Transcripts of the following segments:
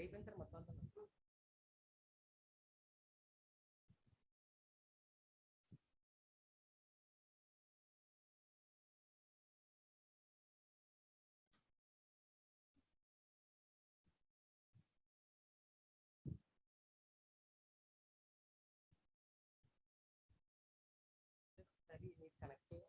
అయిపోయింది సార్ మొత్తం అంతా. సరే ఇది కనెక్ట్ చేయాలి.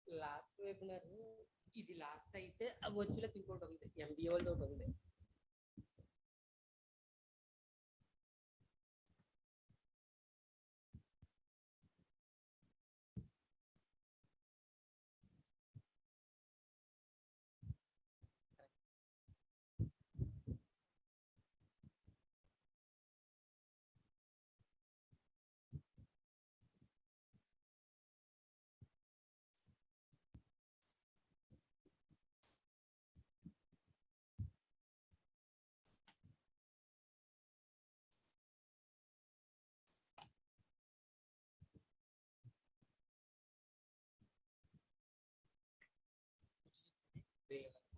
లాస్ట్ వెబినార్ ఇది లాస్ట్ అయితే వర్చువల్ ఇంకోటి ఉంది, ఎంబీఏ వాళ్ళు ఒకటి ఉంది.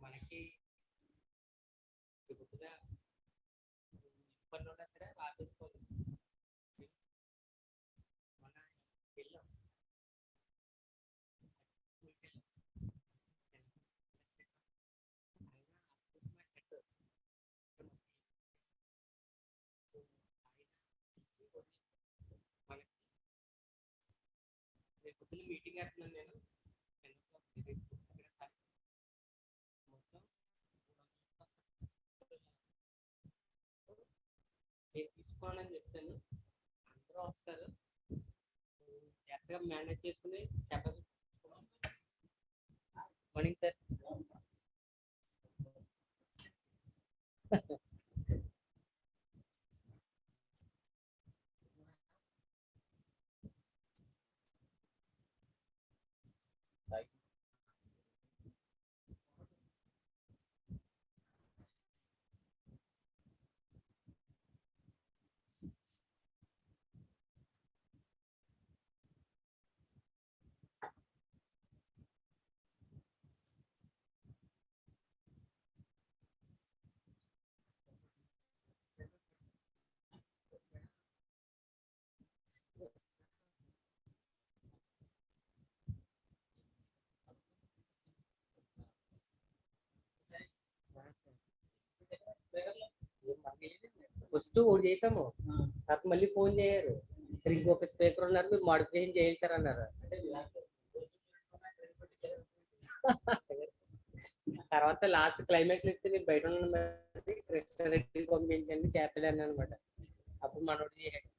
మనకి గుర్తుగా ఇప్పట్లో ఉన్నా సరే ఆపేసుకోవాలి. మన వెళ్ళాం పొద్దున్న మీటింగ్ వేస్తున్నాను నేను. నేను తీసుకోవాలని చెప్తాను, అందరూ వస్తారు, జాగ్రత్తగా మేనేజ్ చేసుకుని కెపాసిటీ. Morning sir. ఫస్ట్ ఒకటి చేసాము, తర్వాత మళ్ళీ ఫోన్ చేయరు, సరే ఇంకొక స్పీకర్ ఉన్నారు, మీరు మోడిఫికేషన్ చేయాలి సార్ అన్నారు. తర్వాత లాస్ట్ క్లైమాక్స్ ఇస్తే నేను బయట ఉన్న కృష్ణారెడ్డి పంపించండి చేస్తాడని అనమాట. అప్పుడు మనోడు చేసాడు.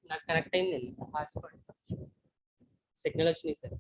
నాకు కనెక్ట్ అయిందండి హాట్స్పాట్ సిగ్నల్ వచ్చినాయి సార్.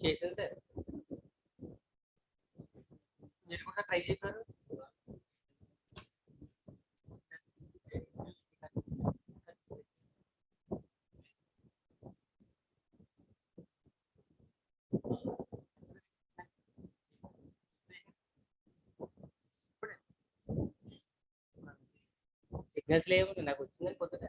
చేశాను సార్. మీరు కూడా ట్రై చేశారు. సిగ్నల్స్ లేవు, నాకు వచ్చిందని పొద్దుట.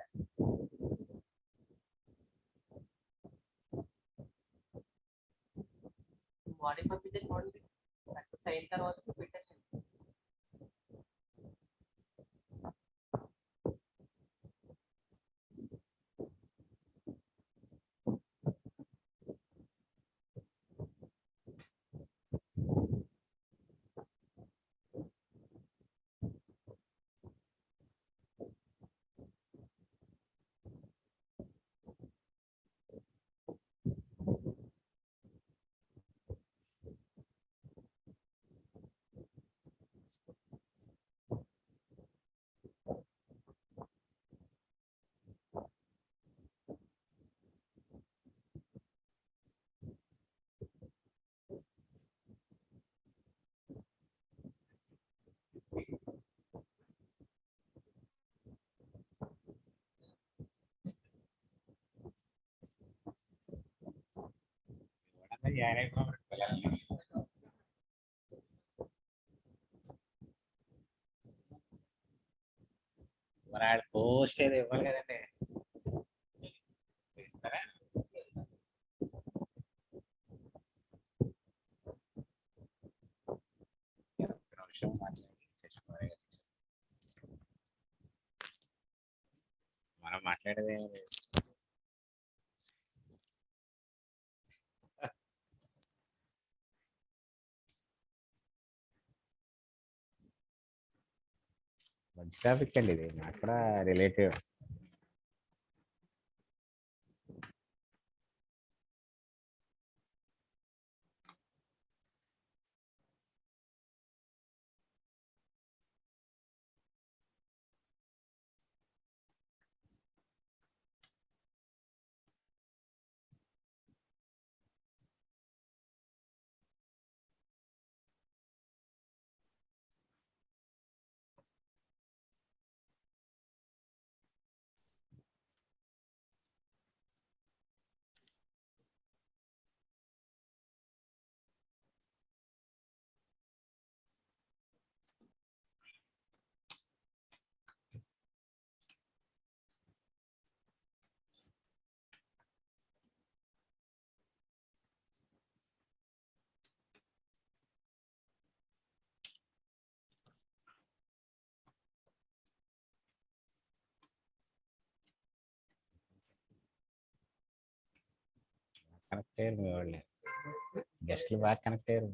మార్నింగ్ పంపించాను చూడండి, సక్సెస్ అయిన తర్వాత పెట్టాను. మరి ఆడ పోస్ట్ ఏది ఇవ్వాలి కదండి. ఇస్తారా? నిమిషం మాట్లాడి చేసుకోవాలి. మనం మాట్లాడేది ఏమి లేదు. మంచి టాపిక్ అండి ఇది, నాకు కూడా రిలేటివ్. కనెక్ట్ అయ్యారు మీ వాళ్ళే, గెస్ట్లు బాగా కనెక్ట్ అయ్యారు.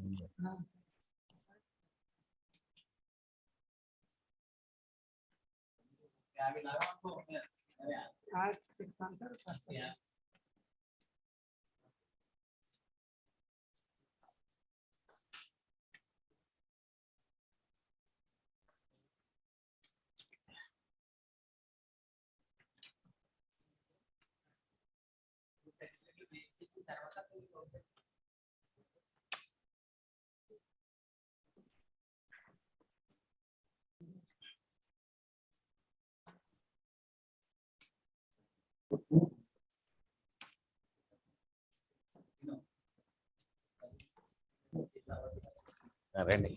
రండి.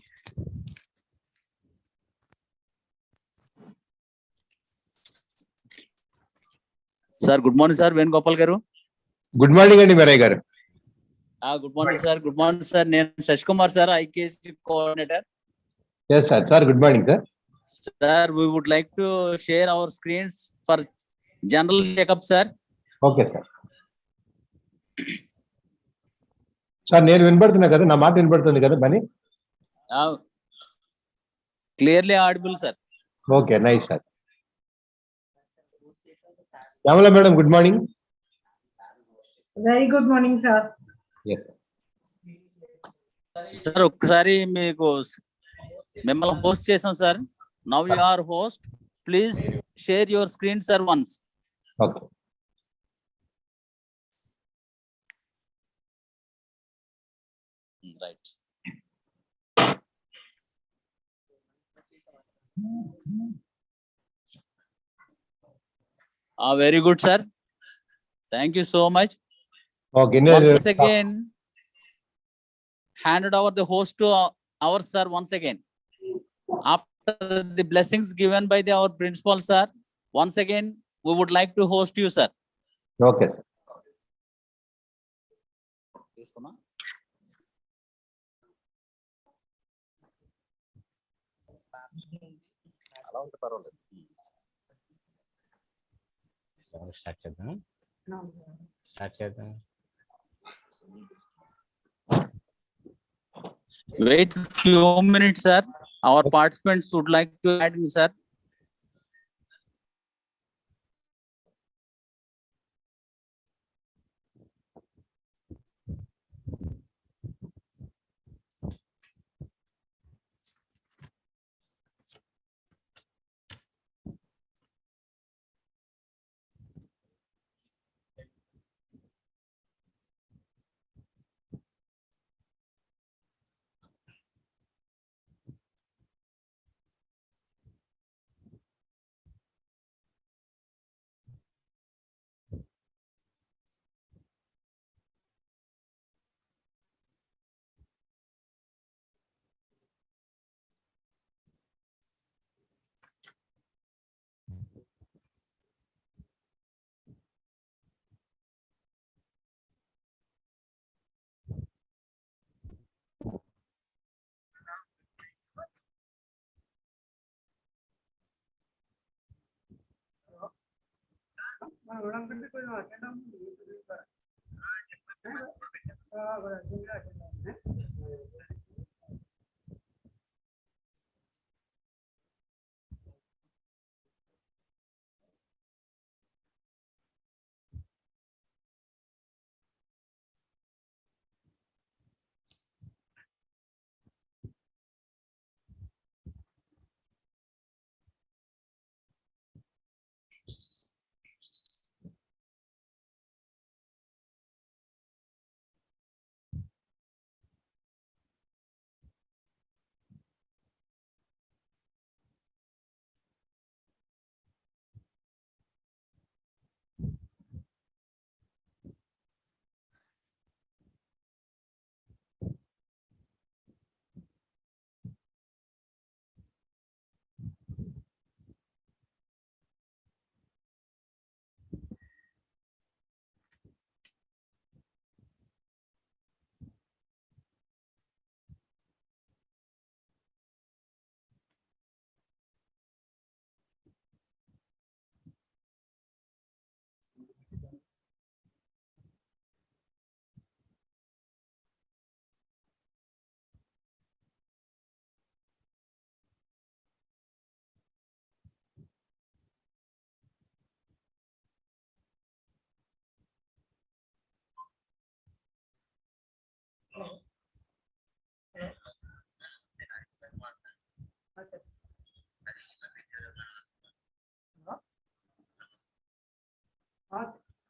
Sir good morning sir, Venugopal garu. Good morning అండి Veeraiah garu. Good morning sir. Good morning sir, నేను Sasikumar sir, IKS coordinator. Yes sir. Sir good morning sir. Sir we would like to share our screens for general checkup sir. Okay sir. Sir నేను వినబడుతున్నా కదా, నా మాట వినబడుతుంది కదా బని? Clearly audible sir. Okay nice sir. Shyamala madam good morning. Very good morning sir. Sir ఒక్కసారి మీకు మిమ్మల్ని హోస్ట్ చేసాం sir. Now you are host, please share your screen sir once. Okay. Right. Very good, sir. Thank you so much. Okay. Once again, handed over the host to our sir once again. After the blessings given by our principal sir, once again, we would like to host you, sir. Okay. Start చేద్దాం. Start చేద్దాం. Wait few minutes, sir. Our participants would like to add in, sir.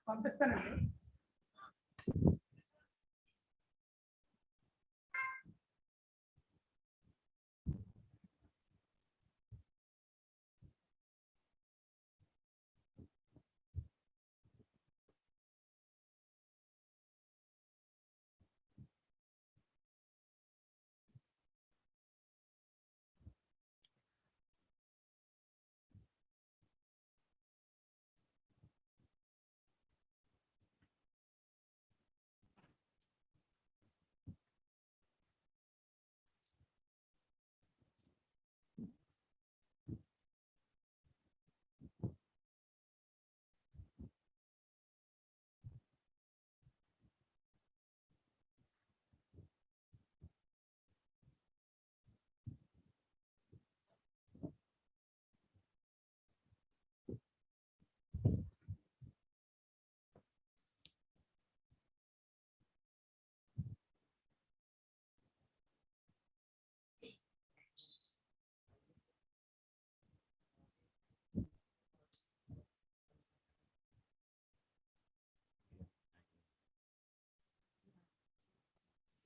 పంపిస్తానండి.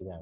ఇదా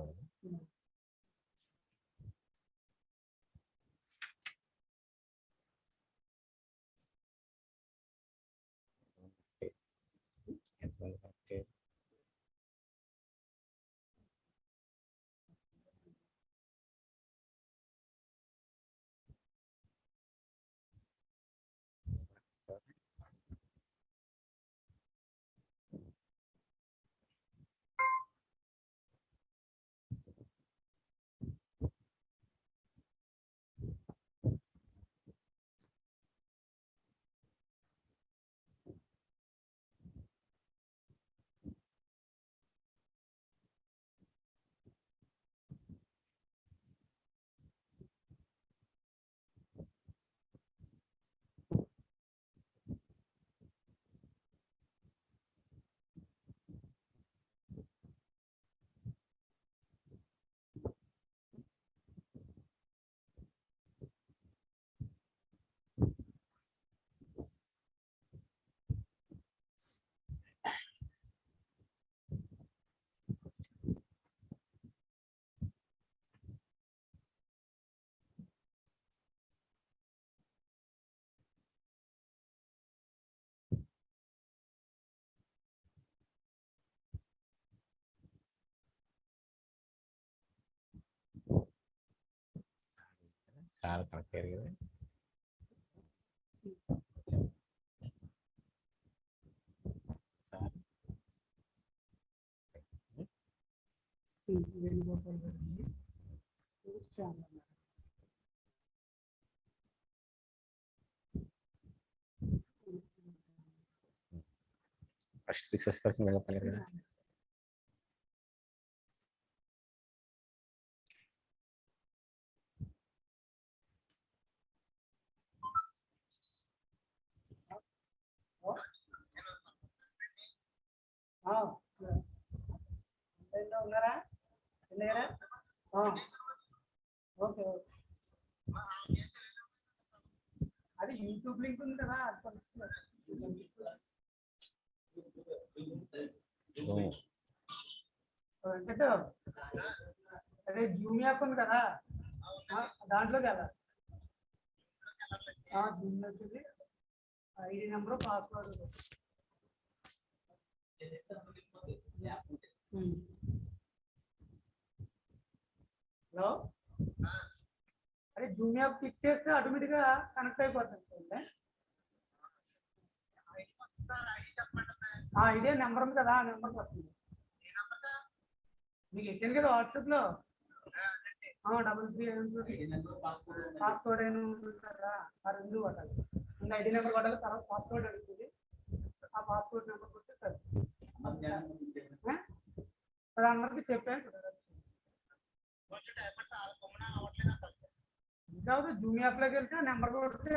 sir correct కదా sir first resource person వెళ్ళలేదు కదా ఉన్నారా okay అది YouTube link ఉంది కదా వెంకట అదే జూమ్ యాప్ ఉంది కదా దాంట్లోకి వెళ్ళాలి జూమ్ లోకి ఐడి నెంబర్ పాస్వర్డ్ హలో అదే జూమ్ యాప్ క్లిక్ చేస్తే ఆటోమేటిక్ గా కనెక్ట్ అయిపోతుంది చూడండి ఇదే నెంబర్ ఉంది కదా ఆ నెంబర్కి వస్తుంది మీకు ఇచ్చాను కదా వాట్సాప్ లో 33 పాస్వర్డ్ అయినా కదా ఆ రెండు కొట్టాలి ముందు ఐడి నెంబర్ కొట్టాలి తర్వాత పాస్వర్డ్ అడుగుతుంది ఆ పాస్వర్డ్ నెంబర్ కొట్టే సరే అది అందరికి చెప్పాను ఇంకా జూమ్ యాప్ లోకి వెళ్తే నెంబర్ కొడితే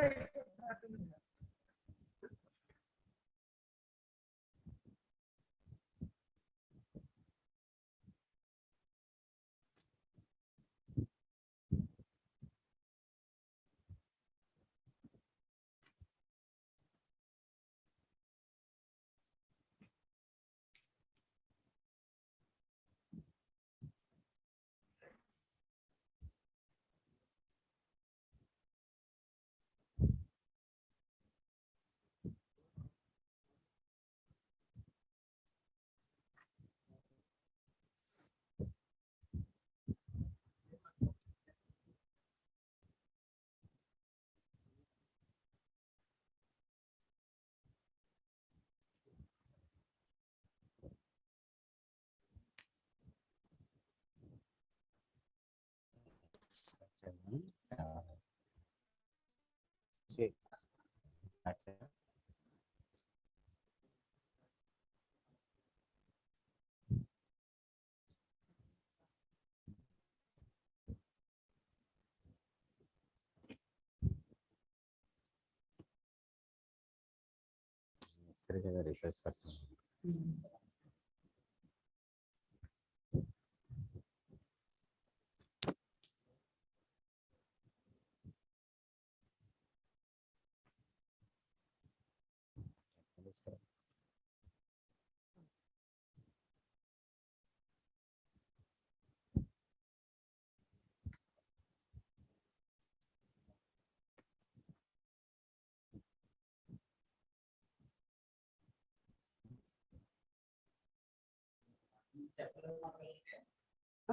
సరిగ్గా రీసెర్చ్ పర్సన్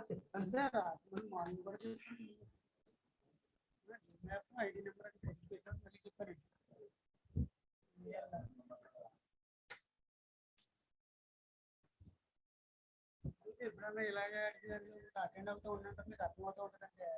చెప్తాను సార్ మార్నింగ్ కూడా ఐడి నెంబర్ అంటే మళ్ళీ చెప్పారండి. ఎప్పుడన్నా ఇలాగే అటెండ్ అవుతూ ఉన్నట్టు మీకు అర్థమవుతూ ఉంటుందంటే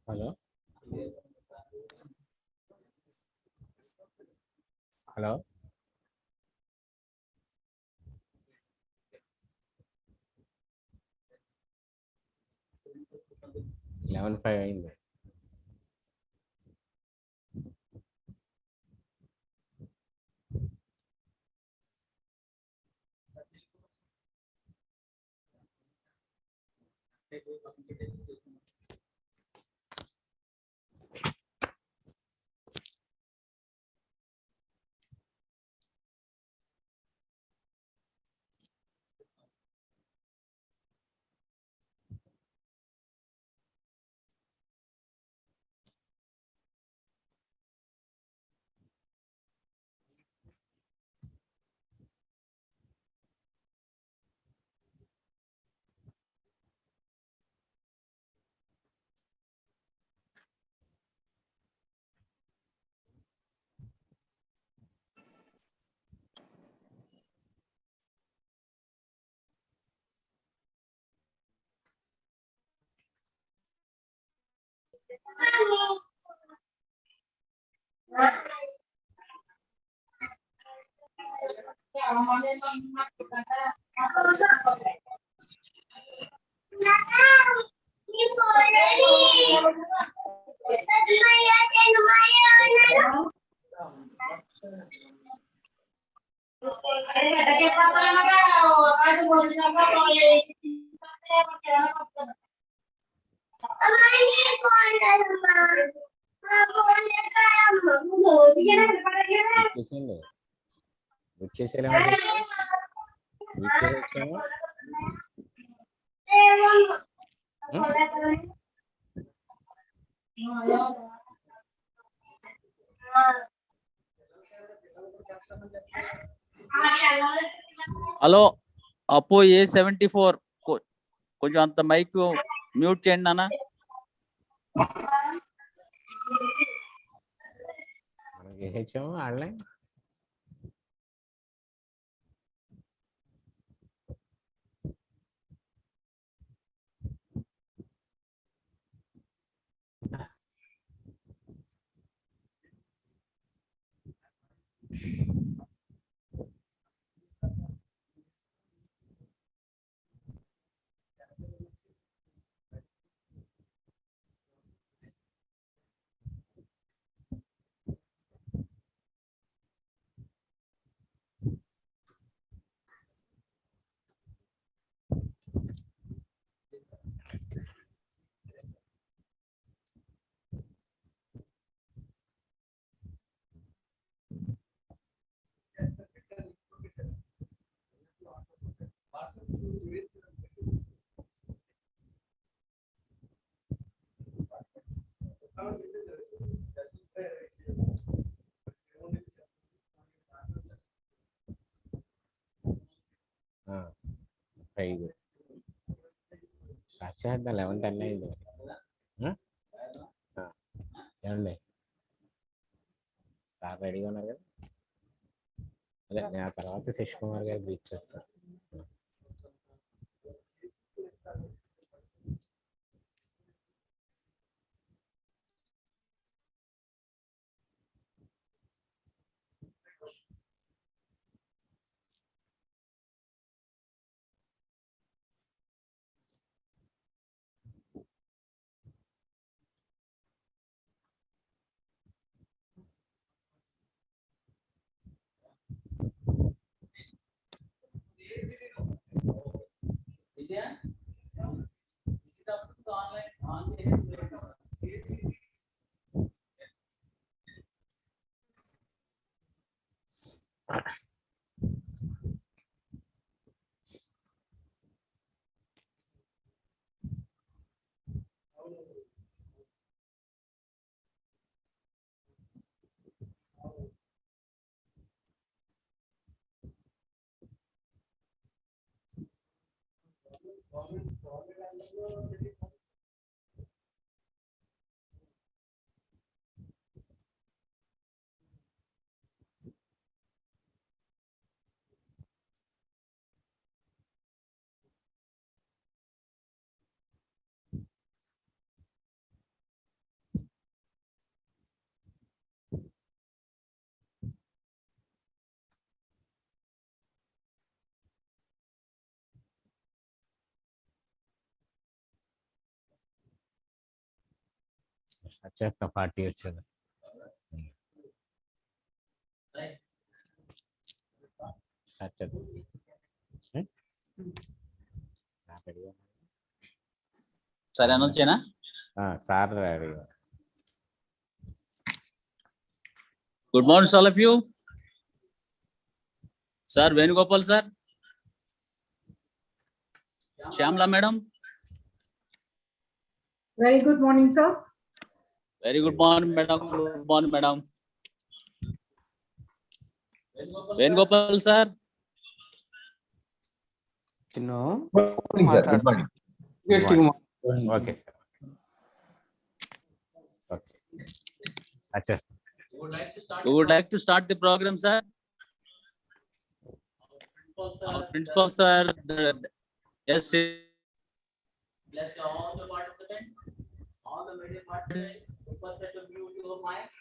హలో హలో 11:05 అయింది. వచ్చేసింది. వచ్చేసేలా వచ్చేసేమో. హలో అపో A74 కొంచెం అంత మైక్ మ్యూట్ చేయండి నాన్న. మనం చేసేసాము వాళ్ళే. ఐదు స్టార్ట్ చేద్దాం. 11:10 అయింది. ఏమండి సార్ రెడీగా ఉన్నారు కదా? అదే నేను ఆ తర్వాత శశి కుమార్ గారు బ్రీచ్ చేస్తాను. స్టార్ట్ చేస్తాం. 40 వచ్చేది. స్టార్ట్ చేద్దాం. సార్ రెడీగా ఉన్నారు. సరే అనొచ్చేనా? సార్ అడిగారు. Good morning to all of you. Sir Venugopal sir. Shyamla madam. Very good morning, sir. Very good morning madam. Good morning madam. Venugopal sir. Chinnu good morning. గట్టిగా మాట్లాడు. Okay sir. ఓకే. అచ్చా. We would like to start the program, sir. Our principal sir, the yes. Bless all the participants, all the media participants. Requested to mute your mic.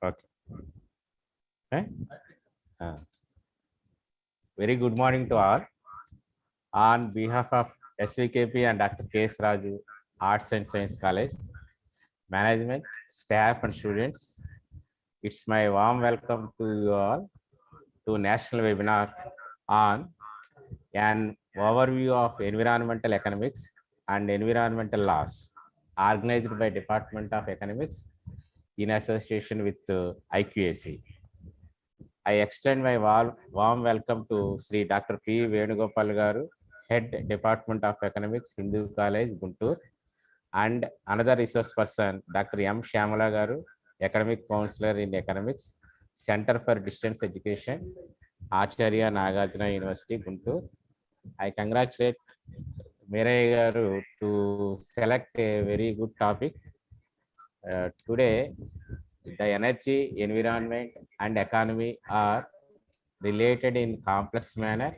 Okay. Very good morning to all. On behalf of S.V.K.P and Dr.K.S. Arts and Science College, management, staff and students, it's my warm welcome to you all to national webinar on an overview of environmental economics and environmental laws organized by Department of Economics in association with IQAC. I extend my warm welcome to Sri Dr. P. Venugopal Garu, Head Department of Economics, Hindu College, Guntur, and another resource person, Dr. M. Shyamala Garu, Academic Counselor in Economics, Center for Distance Education, Acharya Nagarjuna University, Guntur. I congratulate Meray Garu to select a very good topic. Today, the energy, environment, and economy are related in complex manner,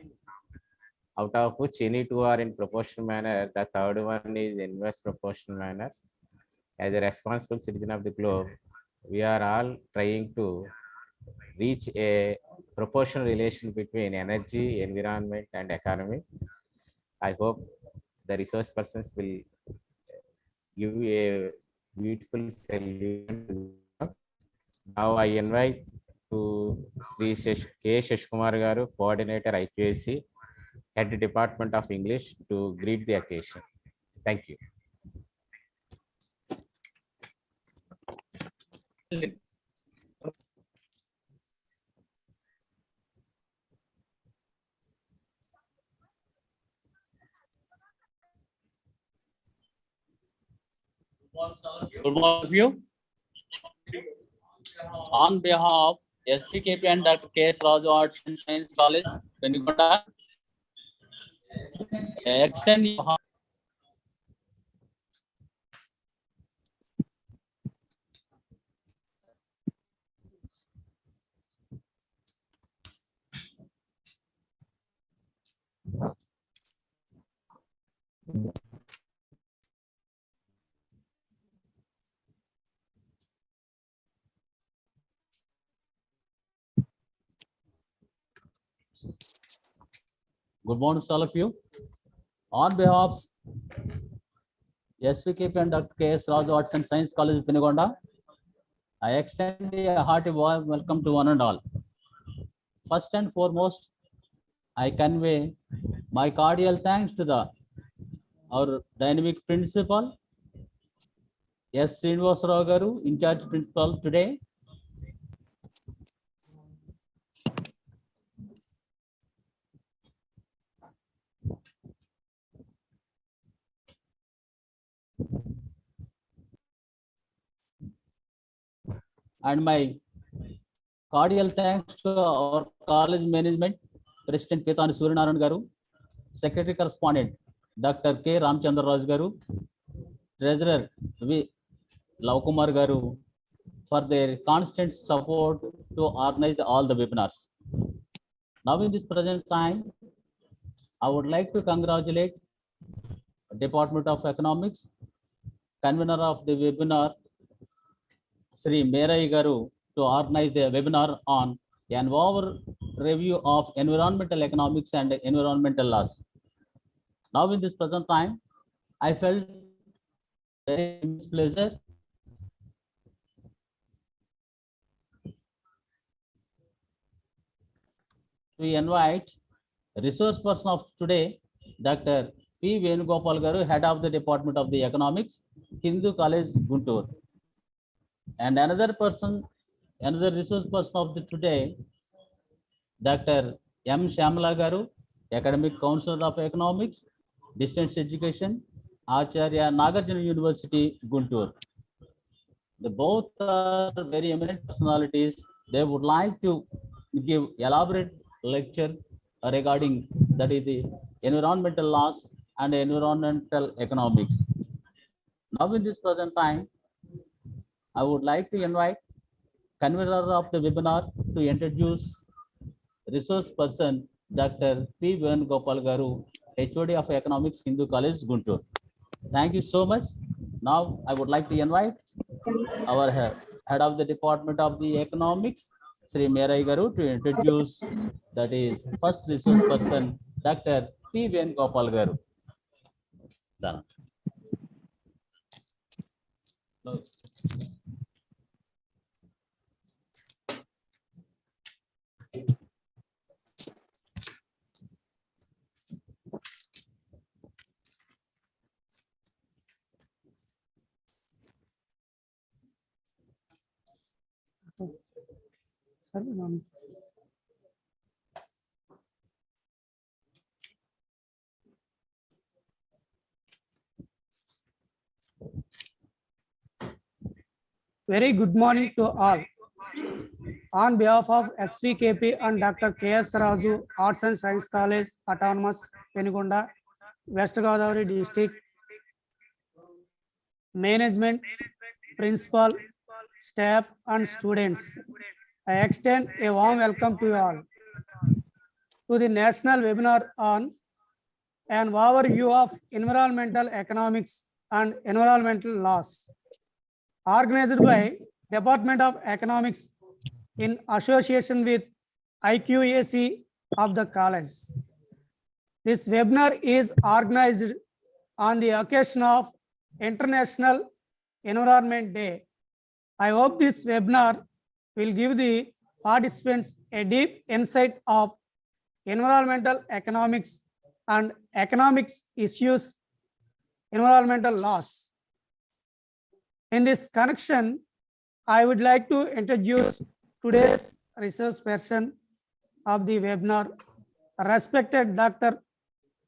out of which any two are in proportional manner. The third one is inverse proportional manner. As a responsible citizen of the globe, we are all trying to reach a proportional relation between energy, environment, and economy. I hope the resource persons will give a beautiful solution. Now I invite to Sri K. Shashkumar Garu, Coordinator IQAC, Head Department of English, to greet the occasion. Thank you. Good morning to you. On behalf of S.V.K.P and Dr.K.S. Arts and Science College, Venugopal, extend your good morning to all of you. On behalf of S.V.K.P and Dr.K.S. Arts and Science College, Penugonda, I extend a hearty warm welcome to one and all. First and foremost, I convey my cordial thanks to our dynamic principal, S. Srinivasarao Garu, in charge principal today. And my cordial thanks to our college management, President Petani Suryanarayan Garu, Secretary Correspondent Dr. K. Ramchandra Raj Garu, Treasurer V. Laukumar Garu, for their constant support to organize all the webinars. Now in this present time, I would like to congratulate Department of Economics, convener of the webinar, Sri Meray Garu, to organize the webinar on an overview of environmental economics and environmental laws. Now in this present time, I felt very pleasure to invite resource person of today, Dr. P. Venugopal Garu, Head of the Department of the Economics, Hindu College, Guntur. And another resource person of the today, Dr. M. Shamala Garu, Academic Counselor of Economics, Distance Education, Acharya Nagarjuna University, Guntur. They both are very eminent personalities. They would like to give elaborate lecture regarding that is the environmental laws and environmental economics. Now in this present time, I would like to invite convener of the webinar to introduce resource person Dr. P. Venugopal Garu, HOD of Economics, Hindu College, Guntur. Thank you so much. Now I would like to invite our head of the Department of the Economics, Sri Merai Garu, to introduce that is first resource person Dr. P. Venugopal Garu. Done. No. Very good morning to all. On behalf of S.V.K.P and Dr.K.S. Raju, Arts and Science College, Autonomous, Penigunda, West Godavari District, management, principal, staff and students, I extend a warm welcome to you all to the national webinar on an overview of environmental economics and environmental laws, organized by Department of Economics in association with IQAC of the college. This webinar is organized on the occasion of International Environment Day. I hope this webinar will give the participants a deep insight of environmental economics and economics issues, environmental laws. In this connection, I would like to introduce today's resource person of the webinar, respected Dr.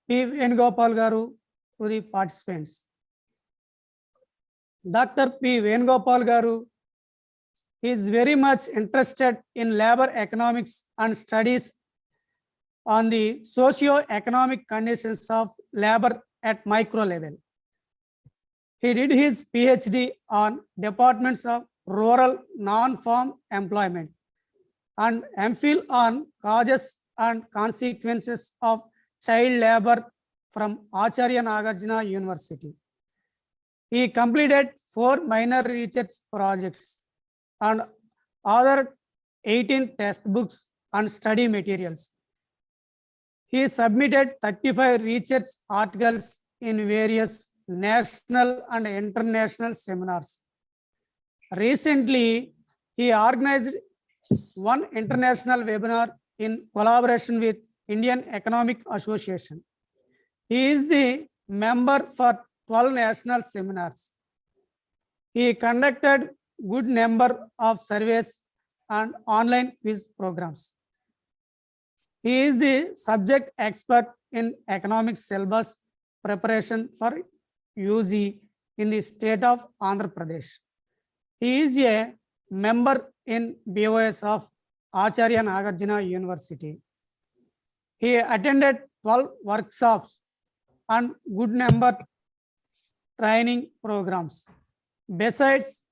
P. Venugopal Garu, to the participants. Dr. P. Venugopal Garu is very much interested in labor economics and studies on the socio-economic conditions of labor at micro level. He did his PhD on departments of rural non-farm employment and MPhil on causes and consequences of child labor from Acharya Nagarjuna University. He completed 4 minor research projects and authored 18 textbooks and study materials. He submitted 35 research articles in various national and international seminars. Recently, he organized one international webinar in collaboration with Indian Economic Association. He is the member for 12 national seminars. He conducted good number of surveys and online quiz programs. He is the subject expert in economics syllabus preparation for UG in the state of Andhra Pradesh. He is a member in BOS of Acharya Nagarjuna University. He attended 12 workshops and good number training programs. Besides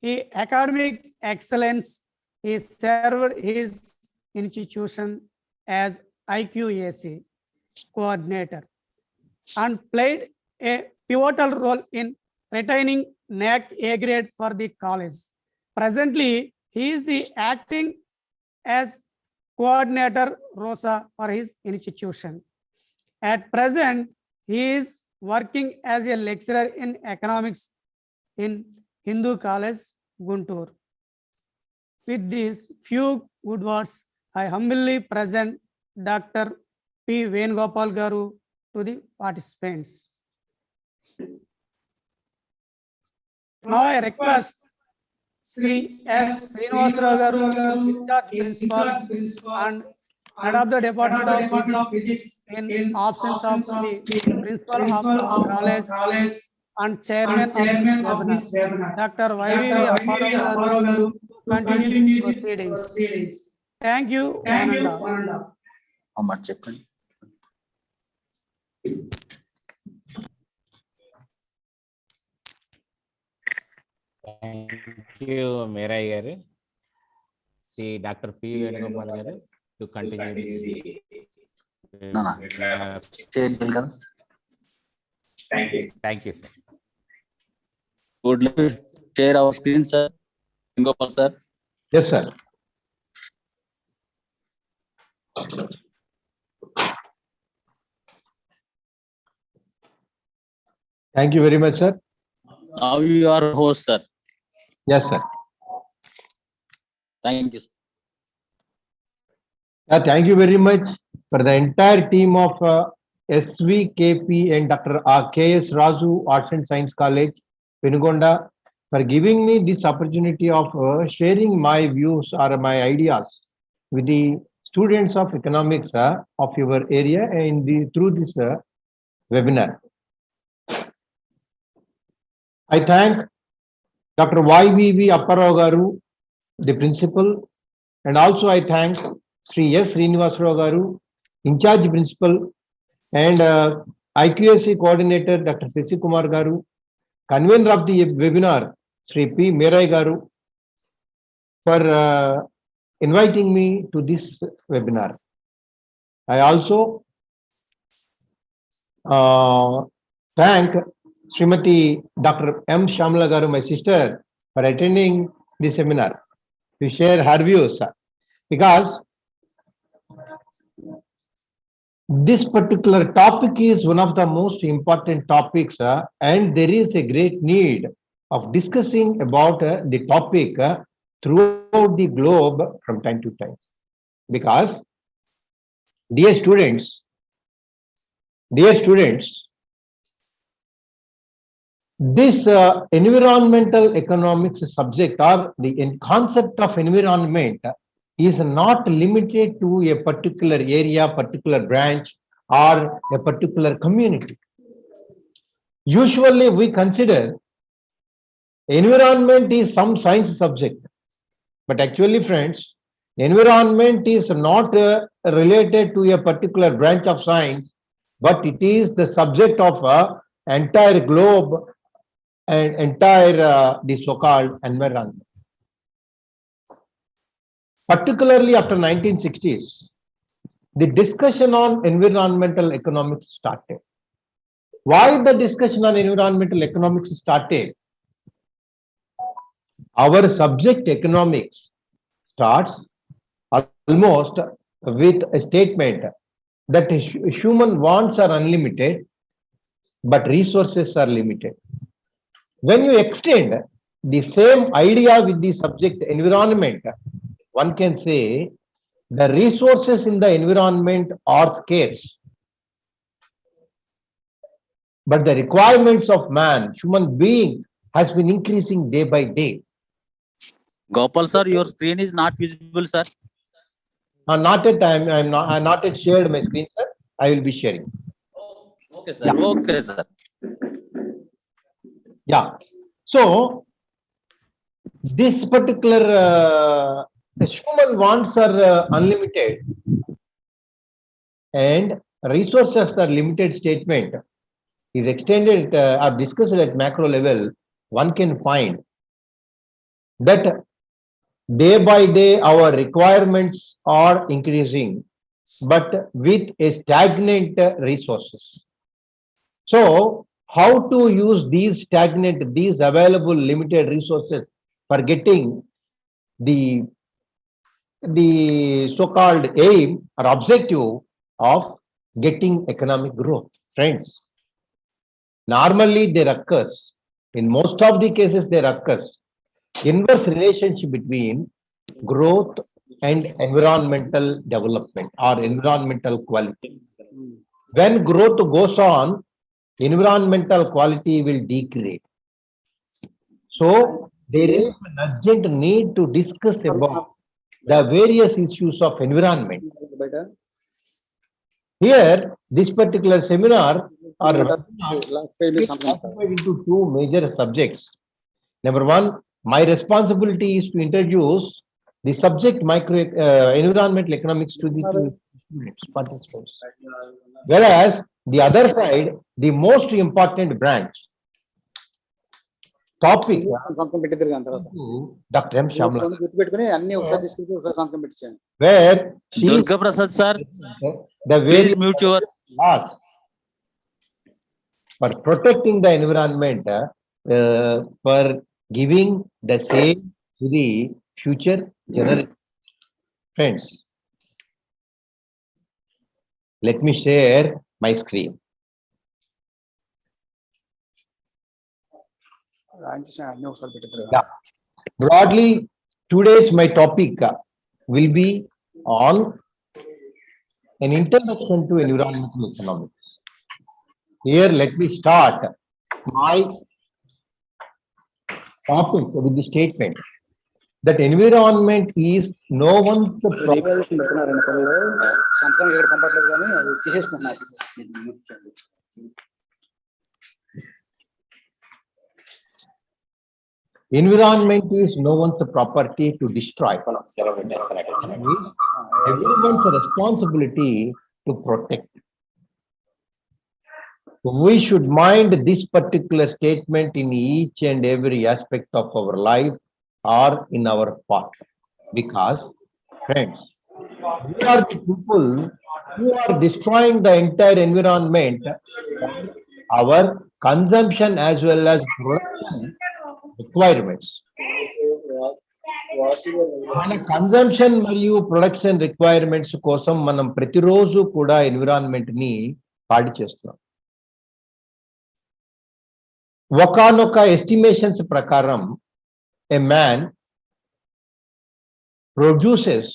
his academic excellence, he served his institution as IQAC coordinator and played a pivotal role in retaining NAC A grade for the college. Presently, he is the acting as coordinator ROSA for his institution. At present, he is working as a lecturer in economics in Hindu College, Guntur. With these few good words, I humbly present Dr. P. Venugopal Garu to the participants. Now I request Sri S. Srinivasarao garu, in-charge principal and head of the Department of Physics in absence of the principal of the college and chairman of this webinar, Dr. Y.V.V. Apparao garu, to continue proceedings. Thank you, one and all. How much చెప్పండి. Thank you, Merai garu. Sri Dr. P. Venugopal garu to continue the No. చేయాలి కదా. Thank you, sir. Would like to share our screen, sir. Venugopal sir. Yes, sir. Thank you very much, sir. Now you are host, sir. Yes, sir. Thank you, sir. Thank you very much for the entire team of S.V.K.P and Dr.K.S. Raju Arts and Science College, Penugonda, for giving me this opportunity of sharing my views or my ideas with the students of economics of your area and through this webinar. I thank Dr. Y.V.V. Apparao garu, the principal, and also I thank Sri S. Srinivasarao garu, in-charge principal, and IQSC coordinator Dr. Sesi Kumar garu, convener of the webinar Sri P. Merai garu, for inviting me to this webinar. I also thank Srimati Dr. M. Shamla garu, my sister, for attending this seminar to share her views, because this particular topic is one of the most important topics, and there is a great need of discussing about the topic throughout the globe from time to time. Because, dear students, this environmental economics subject or the concept of environment is not limited to a particular area, particular branch, or a particular community. Usually we consider environment is some science subject, but actually, friends, environment is not related to a particular branch of science, but it is the subject of entire globe and entire the so-called environment. Particularly after 1960s, the discussion on environmental economics started. Why the discussion on environmental economics started? Our subject economics starts almost with a statement that human wants are unlimited, but resources are limited. When you extend the same idea with the subject environment, one can say the resources in the environment are scarce, but the requirements of man, human being, has been increasing day by day. Gopal sir, your screen is not visible, sir. Not at time. I'm not yet shared my screen, sir. I will be sharing. Okay, sir. Yeah. Okay, sir. Yeah. So this particular the human wants are unlimited and resources are limited statement is extended or discussed at macro level. One can find that day by day our requirements are increasing, but with a stagnant resources. So how to use these stagnant, these available limited resources for getting the so-called aim or objective of getting economic growth, friends? Normally there occurs, in most of the cases there occurs inverse relationship between growth and environmental development or environmental quality. When growth goes on, environmental quality will degrade. So there is an urgent need to discuss about the various issues of environment. Here, this particular seminar or is classified into two major subjects. Number one, my responsibility is to introduce the subject environmental economics to the students, participants. Whereas the other side, the most important branch topic Dr. M. Shamla, where she Durga Prasad sir, the please various mute your. laws for protecting the environment, for giving the same to the future generation. Friends, let me share my screen. Yeah. Broadly, today's my topic will be on an introduction to environmental economics. Here, let me start my topic with the statement that environment is no one's property. Environment is no one's property to destroy. Everyone's responsibility to protect. We should mind this particular statement in each and every aspect of our life or in our part. Because, friends, we are the people who are destroying the entire environment, our consumption as well as production requirements. మన consumption మరియు production requirements కోసం మనం ప్రతిరోజు కూడా environment ని పాడి చేస్తున్నాం. ఒకానొక ఎస్టిమేషన్స్ ప్రకారం a man produces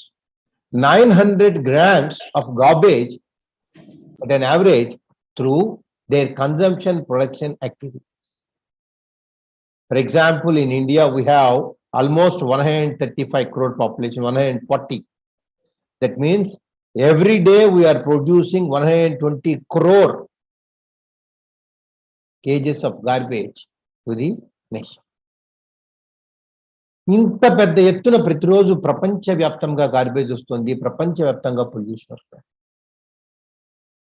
900 grams of garbage at an average through their consumption production activity. For example, in India, we have almost 135 crore population, 140. That means every day we are producing 120 crore kgs of garbage to the nation. ఇంత పెద్ద ఎత్తున ప్రతిరోజు ప్రపంచవ్యాప్తంగా garbage వస్తుంది, ప్రపంచవ్యాప్తంగా pollution వస్తుంది.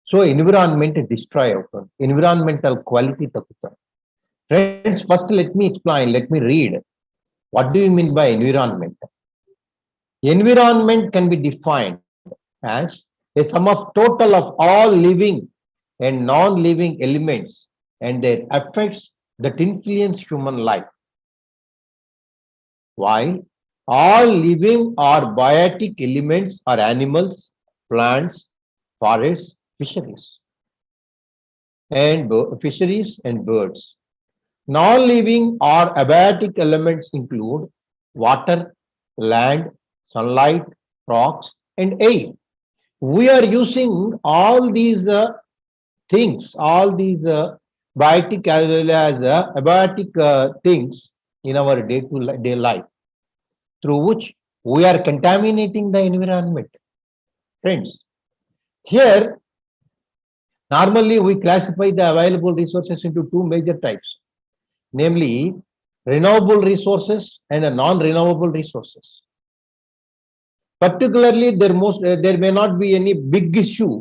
So environment destroy అవుతుంది, environmental quality తగ్గుతుంది. Friends, first let me explain, let me read. What do you mean by environment? Environment can be defined as a sum of total of all living and non-living elements and their effects that influence human life. While all living or biotic elements are animals, plants, forests, fisheries and birds. Non-living or abiotic elements include water, land, sunlight, rocks, and air. We are using all these things, all these biotic as well as abiotic things in our day-to-day life, through which we are contaminating the environment. Friends, here, normally we classify the available resources into two major types, namely renewable resources and non-renewable resources. Particularly, there may not be any big issue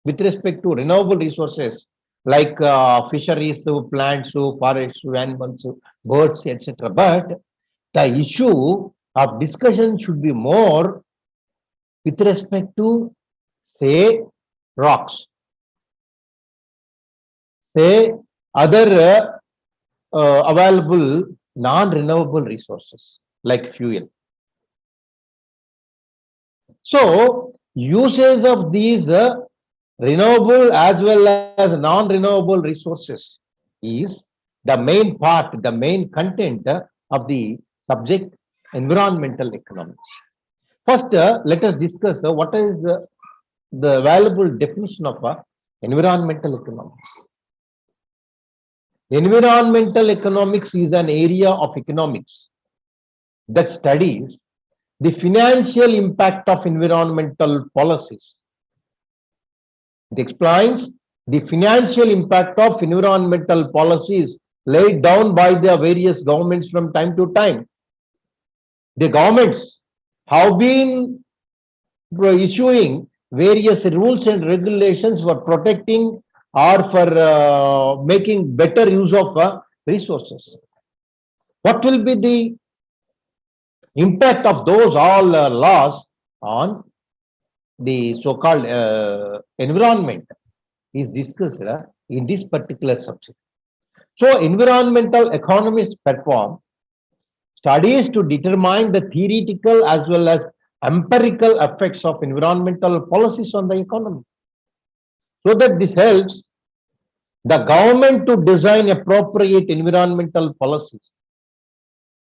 with respect to renewable resources like fisheries, plants, forests, animals, birds, etc. But the issue of discussion should be more with respect to, say, rocks, say, other available non-renewable resources like fuel. So, usage of these renewable as well as non-renewable resources is the main part, the main content of the subject environmental economics. First, let us discuss what is the available definition of Environmental economics. Environmental economics is an area of economics that studies the financial impact of environmental policies. It explains the financial impact of environmental policies laid down by the various governments from time to time. The governments have been issuing various rules and regulations for protecting or for making better use of resources. What will be the impact of those all laws on the so-called environment is discussed in this particular subject. So environmental economists perform studies to determine the theoretical as well as empirical effects of environmental policies on the economy, so that this helps the government to design appropriate environmental policies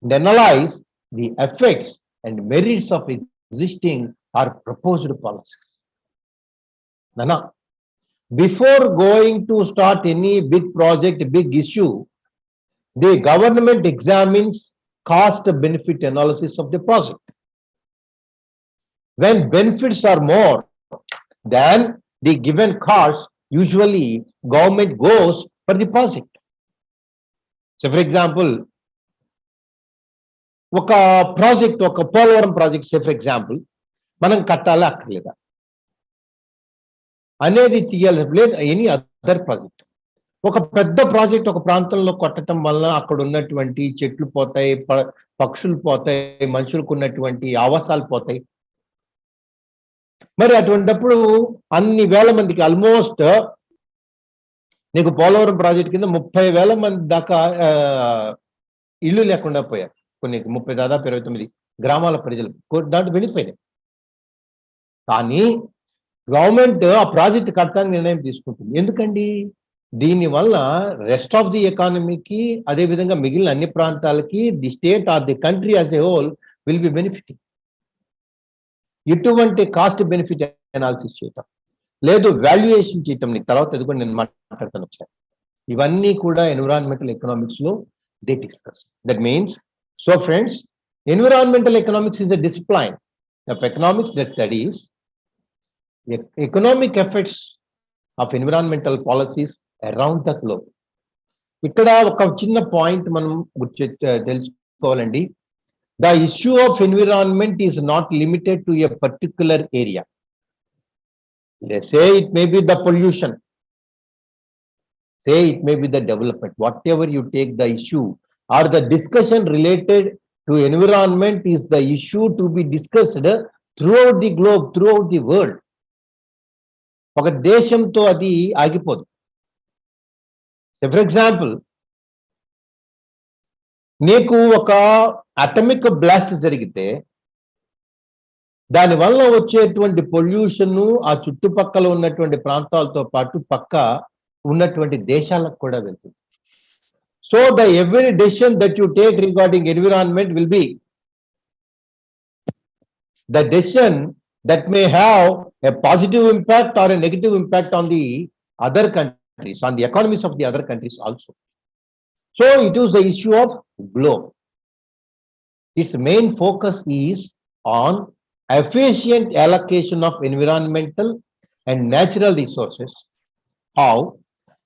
and analyze the effects and merits of existing or proposed policies. Nana, before going to start any big project, big issue, the government examines cost benefit analysis of the project. When benefits are more than the given cost, usually government goes for the project. So for example, ఒక project, ఒక Polavaram project say for example మనం కట్టాలా అక్కర్లేదా అనేది తీయాలి, లేదు any other project. ఒక పెద్ద ప్రాజెక్ట్ ఒక ప్రాంతంలో కట్టడం వల్ల అక్కడ ఉన్నటువంటి చెట్లు పోతాయి, పక్షులు పోతాయి, మనుషులకు ఉన్నటువంటి ఆవాసాలు పోతాయి. మరి అటువంటిప్పుడు అన్ని వేల మందికి, ఆల్మోస్ట్ నీకు పోలవరం ప్రాజెక్ట్ కింద 30,000 మంది దాకా ఇల్లు లేకుండా పోయారు. కొన్ని 30 దాదాపు 29 గ్రామాల ప్రజలు దాంట్లో వెళ్ళిపోయినాయి. కానీ గవర్నమెంట్ ఆ ప్రాజెక్ట్ కట్టడానికి నిర్ణయం తీసుకుంటుంది. ఎందుకండి? దీనివల్ల రెస్ట్ ఆఫ్ ది ఎకానమీకి, అదేవిధంగా మిగిలిన అన్ని ప్రాంతాలకి the state or the country as a whole will be benefiting. ఇటువంటి కాస్ట్ బెనిఫిట్ అనాలిసిస్ చేయటం, లేదు వాల్యుయేషన్ చేయటం, నీకు తర్వాత అది కూడా నేను మాట్లాడతాను ఒకసారి. ఇవన్నీ కూడా ఎన్విరాన్మెంటల్ ఎకనామిక్స్ లో they discuss. That means, so friends, environmental economics is a discipline of economics that studies the economic effects of environmental policies around the globe. ఇక్కడ ఒక చిన్న పాయింట్ మనం తెలుసుకోవాలండి. The issue of environment is not limited to a particular area. Let's say it may be the pollution, say it may be the development, whatever you take the issue or the discussion related to environment is the issue to be discussed throughout the globe, throughout the world. ఒక దేశంతో అది ఆగిపోదు. For example, నీకు ఒక atomic blast జరిగితే దానివల్ల వచ్చేటువంటి pollution ఆ చుట్టుపక్కల ఉన్నటువంటి ప్రాంతాలతో పాటు పక్క ఉన్నటువంటి దేశాలకు కూడా వెళ్తుంది. So the every decision that you take regarding environment will be the decision that may have a positive impact or a negative impact on the other countries, on the economies of the other countries also. So it is the issue of globe. Its main focus is on efficient allocation of environmental and natural resources, how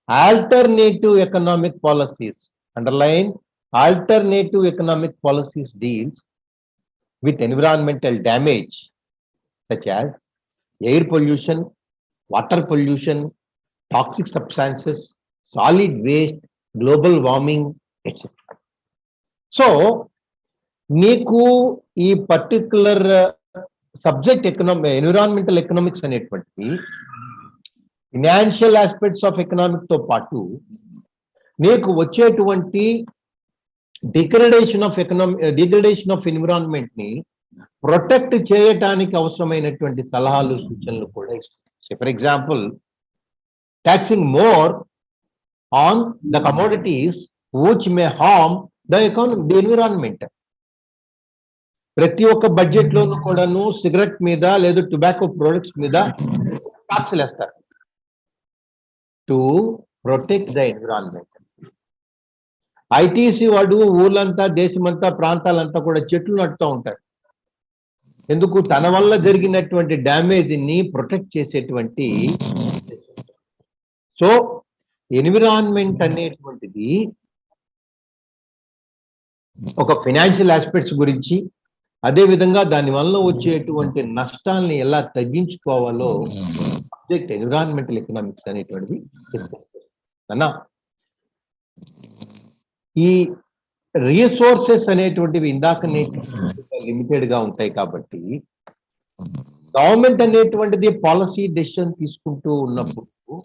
alternative economic policies, underline alternative economic policies, deals with environmental damage such as air pollution, water pollution, toxic substances, solid waste, global warming, etc. So నీకు ఈ particular subject environmental economics అనేటువంటి financial aspects of economic తో పాటు నీకు వచ్చేటువంటి degradation of environment ని protect చేయటానికి అవసరమైనటువంటి సలహాలు, సూచనలు కూడా ఇస్తుంది. For example, taxing more on the commodities which may harm the economy, the environment. ప్రతి ఒక్క బడ్జెట్ లోనూ కూడాను సిగరెట్ మీద లేదా టొబాకో ప్రొడక్ట్స్ మీద ట్యాక్స్లు వేస్తారు. to protect the environment. ITC వాడు ఊర్లంతా దేశమంతా ప్రాంతాలంతా కూడా చెట్లు నడుతూ ఉంటారు. ఎందుకు? తన వల్ల జరిగినటువంటి డ్యామేజ్ ని ప్రొటెక్ట్ చేసేటువంటి. సో ఎన్విరాన్మెంట్ అనేటువంటిది ఒక ఫైనాన్షియల్ ఆస్పెక్ట్స్ గురించి, అదే విధంగా దాని వల్ల వచ్చేటువంటి నష్టాలని ఎలా తగ్గించుకోవాలో సబ్జెక్ట్ ఎన్విరాన్మెంటల్ ఎకనామిక్స్ అనేటువంటిది అన్నా. ఈ రీసోర్సెస్ అనేటువంటివి ఇందాక లిమిటెడ్ గా ఉంటాయి కాబట్టి గవర్నమెంట్ అనేటువంటిది పాలసీ డెసిషన్ తీసుకుంటూ ఉన్నప్పుడు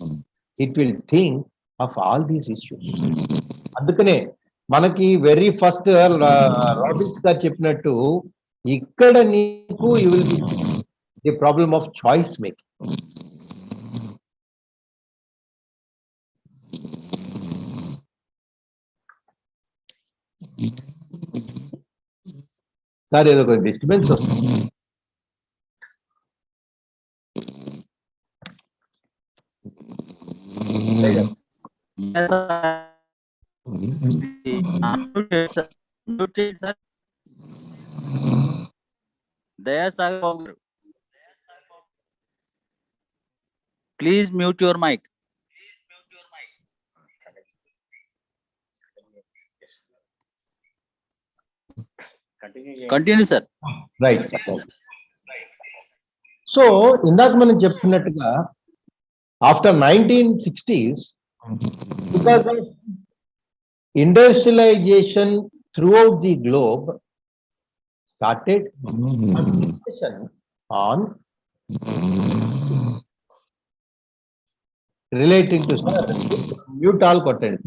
it will think of all these issues. అందుకనే మనకి వెరీ ఫస్ట్ రాబిన్స్ గారు చెప్పినట్టు ఇక్కడ నీకు you will be the problem of choice making. Sir ఏదో ఒక డిస్టర్బెన్స్ వస్తుంది. Please mute your mic. Continue, sir. Right. So ఇందాక మనం చెప్తున్నట్టుగా after 1960s, because of industrialization throughout the globe, started a discussion on relating to mute all content.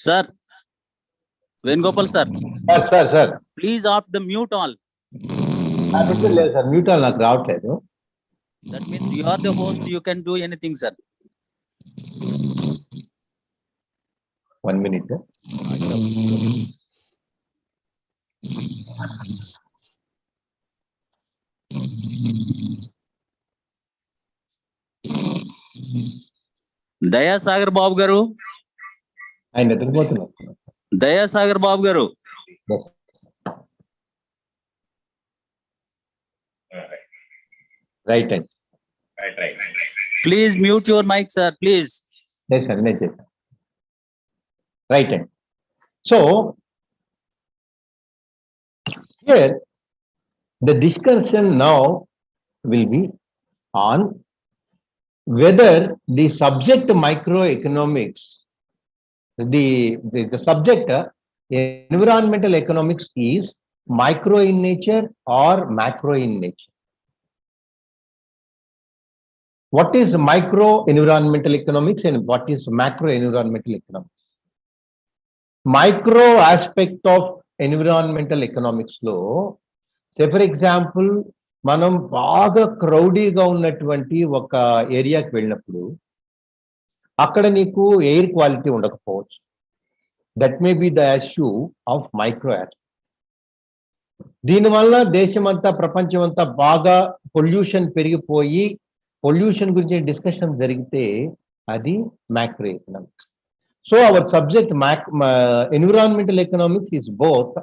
Sir, Venugopal sir, sir please off the mute all. లేదు sir, mute all నాకు రావట్లేదు. That means you are the host, you can do anything, sir. 1 minute. Dayasagar Babu garu, ఆయన నిద్రపోతున్నారు. Dayasagar Babu garu. Yes. Right. Please mute your mic, sir, please. Yes, sir. Right. So here the discussion now will be on whether the subject microeconomics, the subject environmental economics is micro in nature or macro in nature. What is micro environmental economics and what is macro environmental economics? Micro aspect of environmental economics లో, say for example, మనం బాగా క్రౌడీగా ఉన్నటువంటి ఒక ఏరియాకి వెళ్ళినప్పుడు అక్కడ నీకు air quality ఉండకపోవచ్చు. That may be the issue of micro aspect. దీనివల్ల దేశమంతా ప్రపంచం అంతా బాగా పొల్యూషన్ పెరిగిపోయి పొల్యూషన్ గురించి డిస్కషన్ జరిగితే అది macro economics. So our subject environmental economics is both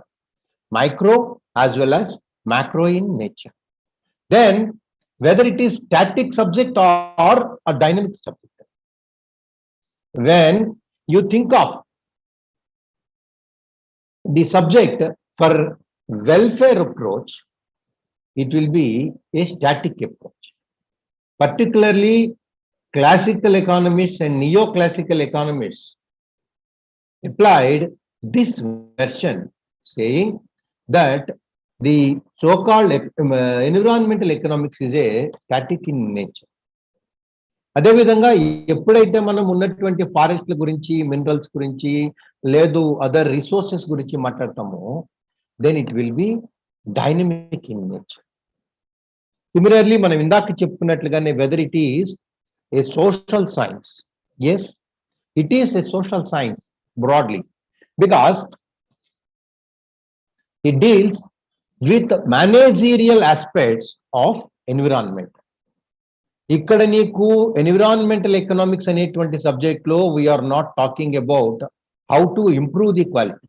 micro as well as macro in nature. Then whether it is static subject or a dynamic subject, when you think of the subject for welfare approach, it will be a static approach. Particularly classical economists and neoclassical economists applied this version, saying that the so-called environmental economics is a static in nature. అదే విధంగా ఎప్పుడైతే మనం ఉన్నటువంటి ఫారెస్ట్ల గురించి, minerals గురించి, లేదు other resources గురించి మాట్లాడతామో, then it will be dynamic in nature. Similarly మనం ఇందాక చెప్పుకున్నట్లుగానే whether it is a social science, yes it is a social science, broadly, because it deals with managerial aspects of environment. ఇక్కడ నీకు environmental economics అనేటువంటి subject లో we are not talking about how to improve the quality,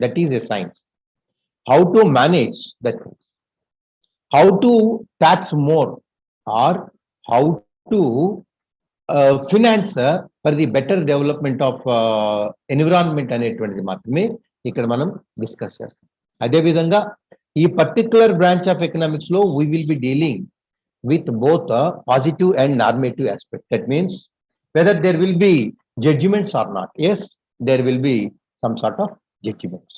that is a science. How to manage that, how to tax more, or how to finance for the better development of environment అనేటువంటిది మాత్రమే ఇక్కడ మనం discuss చేస్తాం. అదేవిధంగా ఈ particular branch of economics లో we will be dealing with both positive and normative aspect. That means whether there will be judgments or not. Yes, there will be some sort of judgments,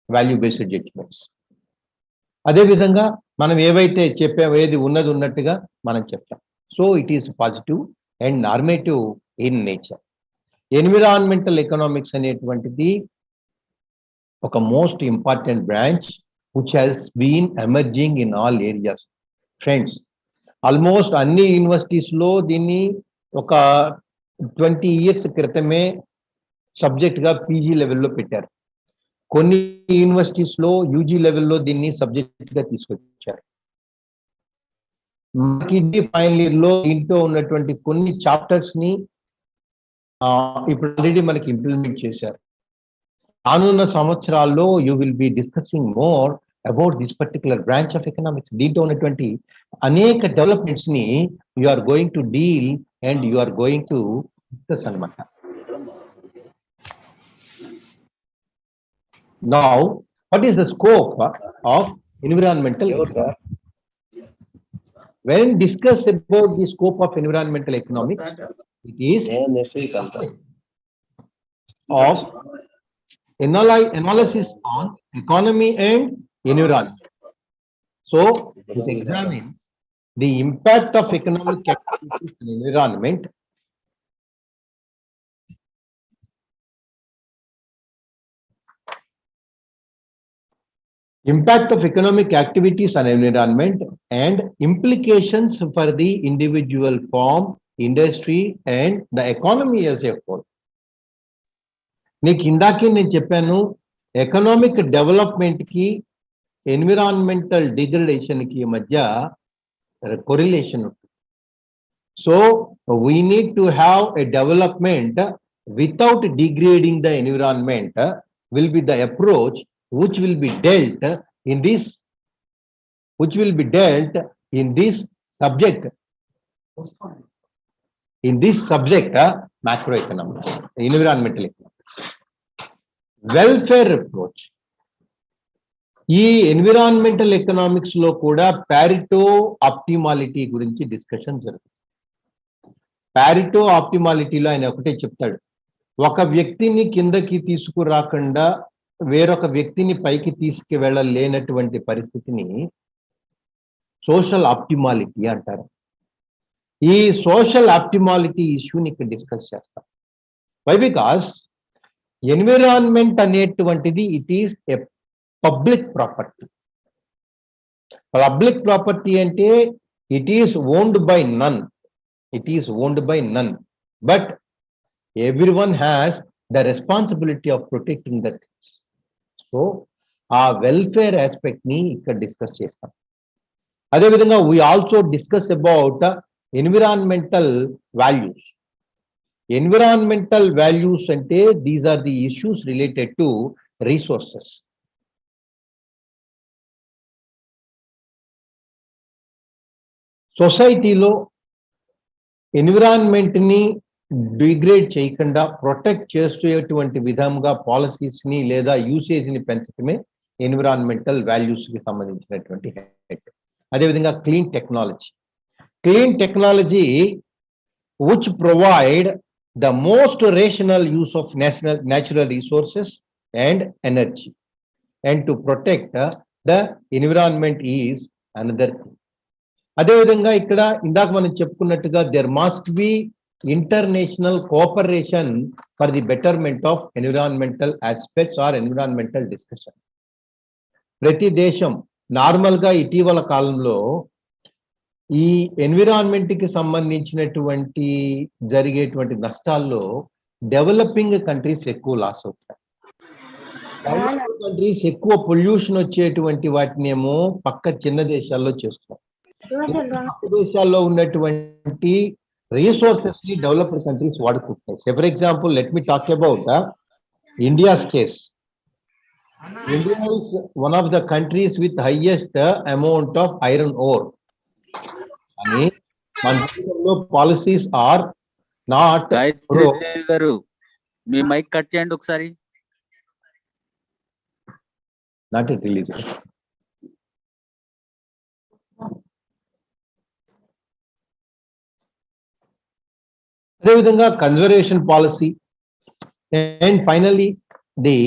value based judgments. అదే విధంగా మనం ఏవైతే చెప్పామో ఏది ఉన్నది ఉన్నట్టుగా మనం చెప్తాం. So it is positive and normative in nature. Environmental economics అనేటువంటిది ఒక most important branch which has been emerging in all areas. Friends, almost అన్ని యూనివర్సిటీస్ లో దీన్ని ఒక 20 years క్రితమే సబ్జెక్ట్ గా పీజీ లెవెల్లో పెట్టారు. కొన్ని యూనివర్సిటీస్ లో యూజీ లెవెల్లో దీన్ని సబ్జెక్ట్ గా తీసుకొచ్చారు. మనకి ఫైనల్ ఇయర్ లో ఇంట్లో ఉన్నటువంటి కొన్ని చాప్టర్స్ ని ఇప్పుడు ఆల్రెడీ మనకి ఇంప్లిమెంట్ చేశారు. రానున్న సంవత్సరాల్లో you will be discussing more about this particular branch of economics. దీంట్లో ఉన్నటువంటి అనేక డెవలప్మెంట్స్ ని you are going to deal and you are going to discuss అన్నమాట. Now, what is the scope of environmental economics? When discussed about the scope of environmental economics, it is of analysis on economy and environment. So it examines the impact of economic activities on environment, and implications for the individual firm, industry and the economy as a whole. నీకు ఇందాకే నేను చెప్పాను, economic development కి environmental degradation కి మధ్య correlation ఉంటుంది. So we need to have a development without degrading the environment will be the approach which will be dealt in this subject macroeconomics, environmental economics. Welfare approach. ఈ environmental economics లో కూడా పారిటో optimality గురించి discussion జరుగుతుంది. పారిటో ఆప్టిమాలిటీలో ఆయన ఒకటే చెప్తాడు, ఒక వ్యక్తిని కిందకి తీసుకురాకుండా వేరొక వ్యక్తిని పైకి తీసుకువెళ్ళలేనటువంటి పరిస్థితిని సోషల్ ఆప్టిమాలిటీ అంటారు. ఈ సోషల్ ఆప్టిమాలిటీ ఇష్యూని ఇక్కడ డిస్కస్ చేస్తాం. వై? బికాస్ ఎన్విరాన్మెంట్ అనేటువంటిది it is a public property. Public property అంటే it is owned by none, but everyone has the responsibility of protecting that. So uh welfare aspect ని ఇక్కడ discuss చేస్తాం. అదేవిధంగా we also discuss about environmental values. Environmental values అంటే these are the issues related to resources. సొసైటీలో environment ని degrade చేయకుండా protect చేసేటువంటి విధంగా పాలసీస్ ని లేదా యూసేజ్ ని పెంచడమే ఎన్విరాన్మెంటల్ వాల్యూస్ కి సంబంధించినటువంటి హెడ్. అదేవిధంగా clean technology which provide the most rational use of natural resources and energy, and to protect the environment is another thing. అదేవిధంగా ఇక్కడ ఇందాక మనం చెప్పుకున్నట్టుగా there must be international cooperation for the betterment of environmental aspects or environmental discussion. ప్రతి దేశం normal గా ఇటీవల కాలంలో ఈ ఎన్విరాన్మెంట్ కి సంబంధించినటువంటి జరిగేటువంటి నష్టాల్లో డెవలపింగ్ కంట్రీస్ ఎక్కువ లాస్ అవుతాయి. డెవలపింగ్ కంట్రీస్ ఎక్కువ పొల్యూషన్ వచ్చేటువంటి వాటినేమో పక్క చిన్న దేశాల్లో చేస్తారు. పక్క దేశాల్లో ఉన్నటువంటి రీసోర్సెస్ ని డెవలప్డ్ కంట్రీస్ వాడుకుంటాయి. So for example let me talk about India's case. India is one of the countries with highest amount of iron ore. అని మన దేశంలో policies are not Gayatri Devi garu మీ మైక్ కట్ చేయండి ఒకసారి. Not it release. అదేవిధంగా conservation policy and finally the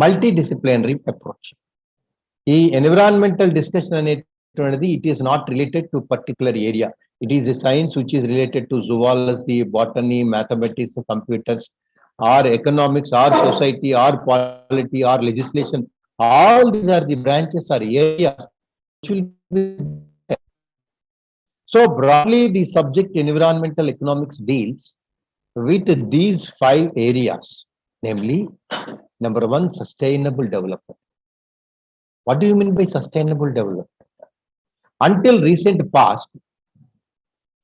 multidisciplinary approach. ఈ environmental discussion అనేటువంటిది it is not related to particular area. It is a science which is related to zoology, botany, mathematics, computers, or economics, or society, or polity, or legislation. All these are the branches or areas which will be there. So broadly, the subject environmental economics deals with these 5 areas, namely, number 1, sustainable development. What do you mean by sustainable development? Until recent past,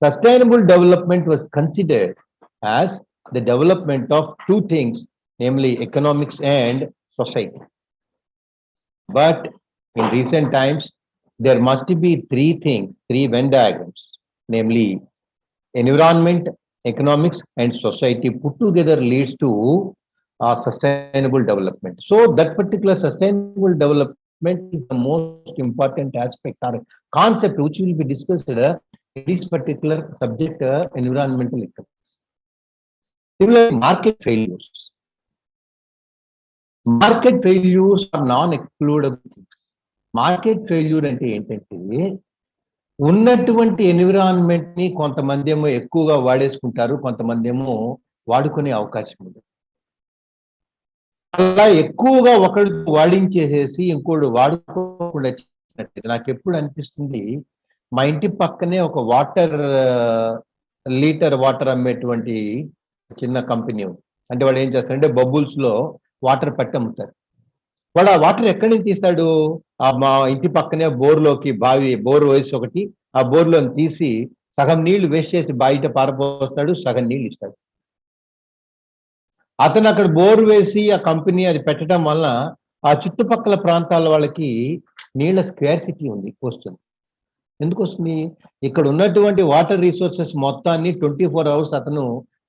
sustainable development was considered as the development of 2 things, namely economics and society. But in recent times, there must be 3 things, 3 Venn diagrams, namely environment, economics, and society put together leads to sustainable development. So that particular sustainable development is the most important aspect or concept which will be discussed this particular subject, environmental economics. Similarly, market failures. Market failures are non-excludable things. Market failure అంటే ఏంటంటే ఉన్నటువంటి environment ని కొంతమంది ఏమో ఎక్కువగా వాడేసుకుంటారు, కొంతమంది ఏమో వాడుకునే అవకాశం ఉంది. అలా ఎక్కువగా ఒకడు వాడించేసేసి ఇంకోడు వాడుకోకుండా చేసినట్టు నాకు ఎప్పుడు అనిపిస్తుంది, మా ఇంటి పక్కనే ఒక లీటర్ వాటర్ అమ్మేటువంటి చిన్న కంపెనీ ఉంది. అంటే వాడు ఏం చేస్తాడంటే బబుల్స్ లో వాటర్ పట్టి అమ్ముతారు. వాడు ఆ వాటర్ ఎక్కడి నుంచి తీస్తాడు? మా ఇంటి పక్కనే బోర్లోకి బోర్ వేసి ఒకటి ఆ బోర్లో తీసి సగం నీళ్లు వేస్ట్ చేసి బయట పారపోస్తాడు, సగం నీళ్ళు ఇస్తాడు. అతను అక్కడ బోర్ వేసి ఆ కంపెనీ అది పెట్టడం వల్ల ఆ చుట్టుపక్కల ప్రాంతాల వాళ్ళకి నీళ్ళ స్క్వేర్సిటీ వస్తుంది. ఎందుకు వస్తుంది? ఇక్కడ ఉన్నటువంటి వాటర్ రిసోర్సెస్ మొత్తాన్ని 24 hours అతను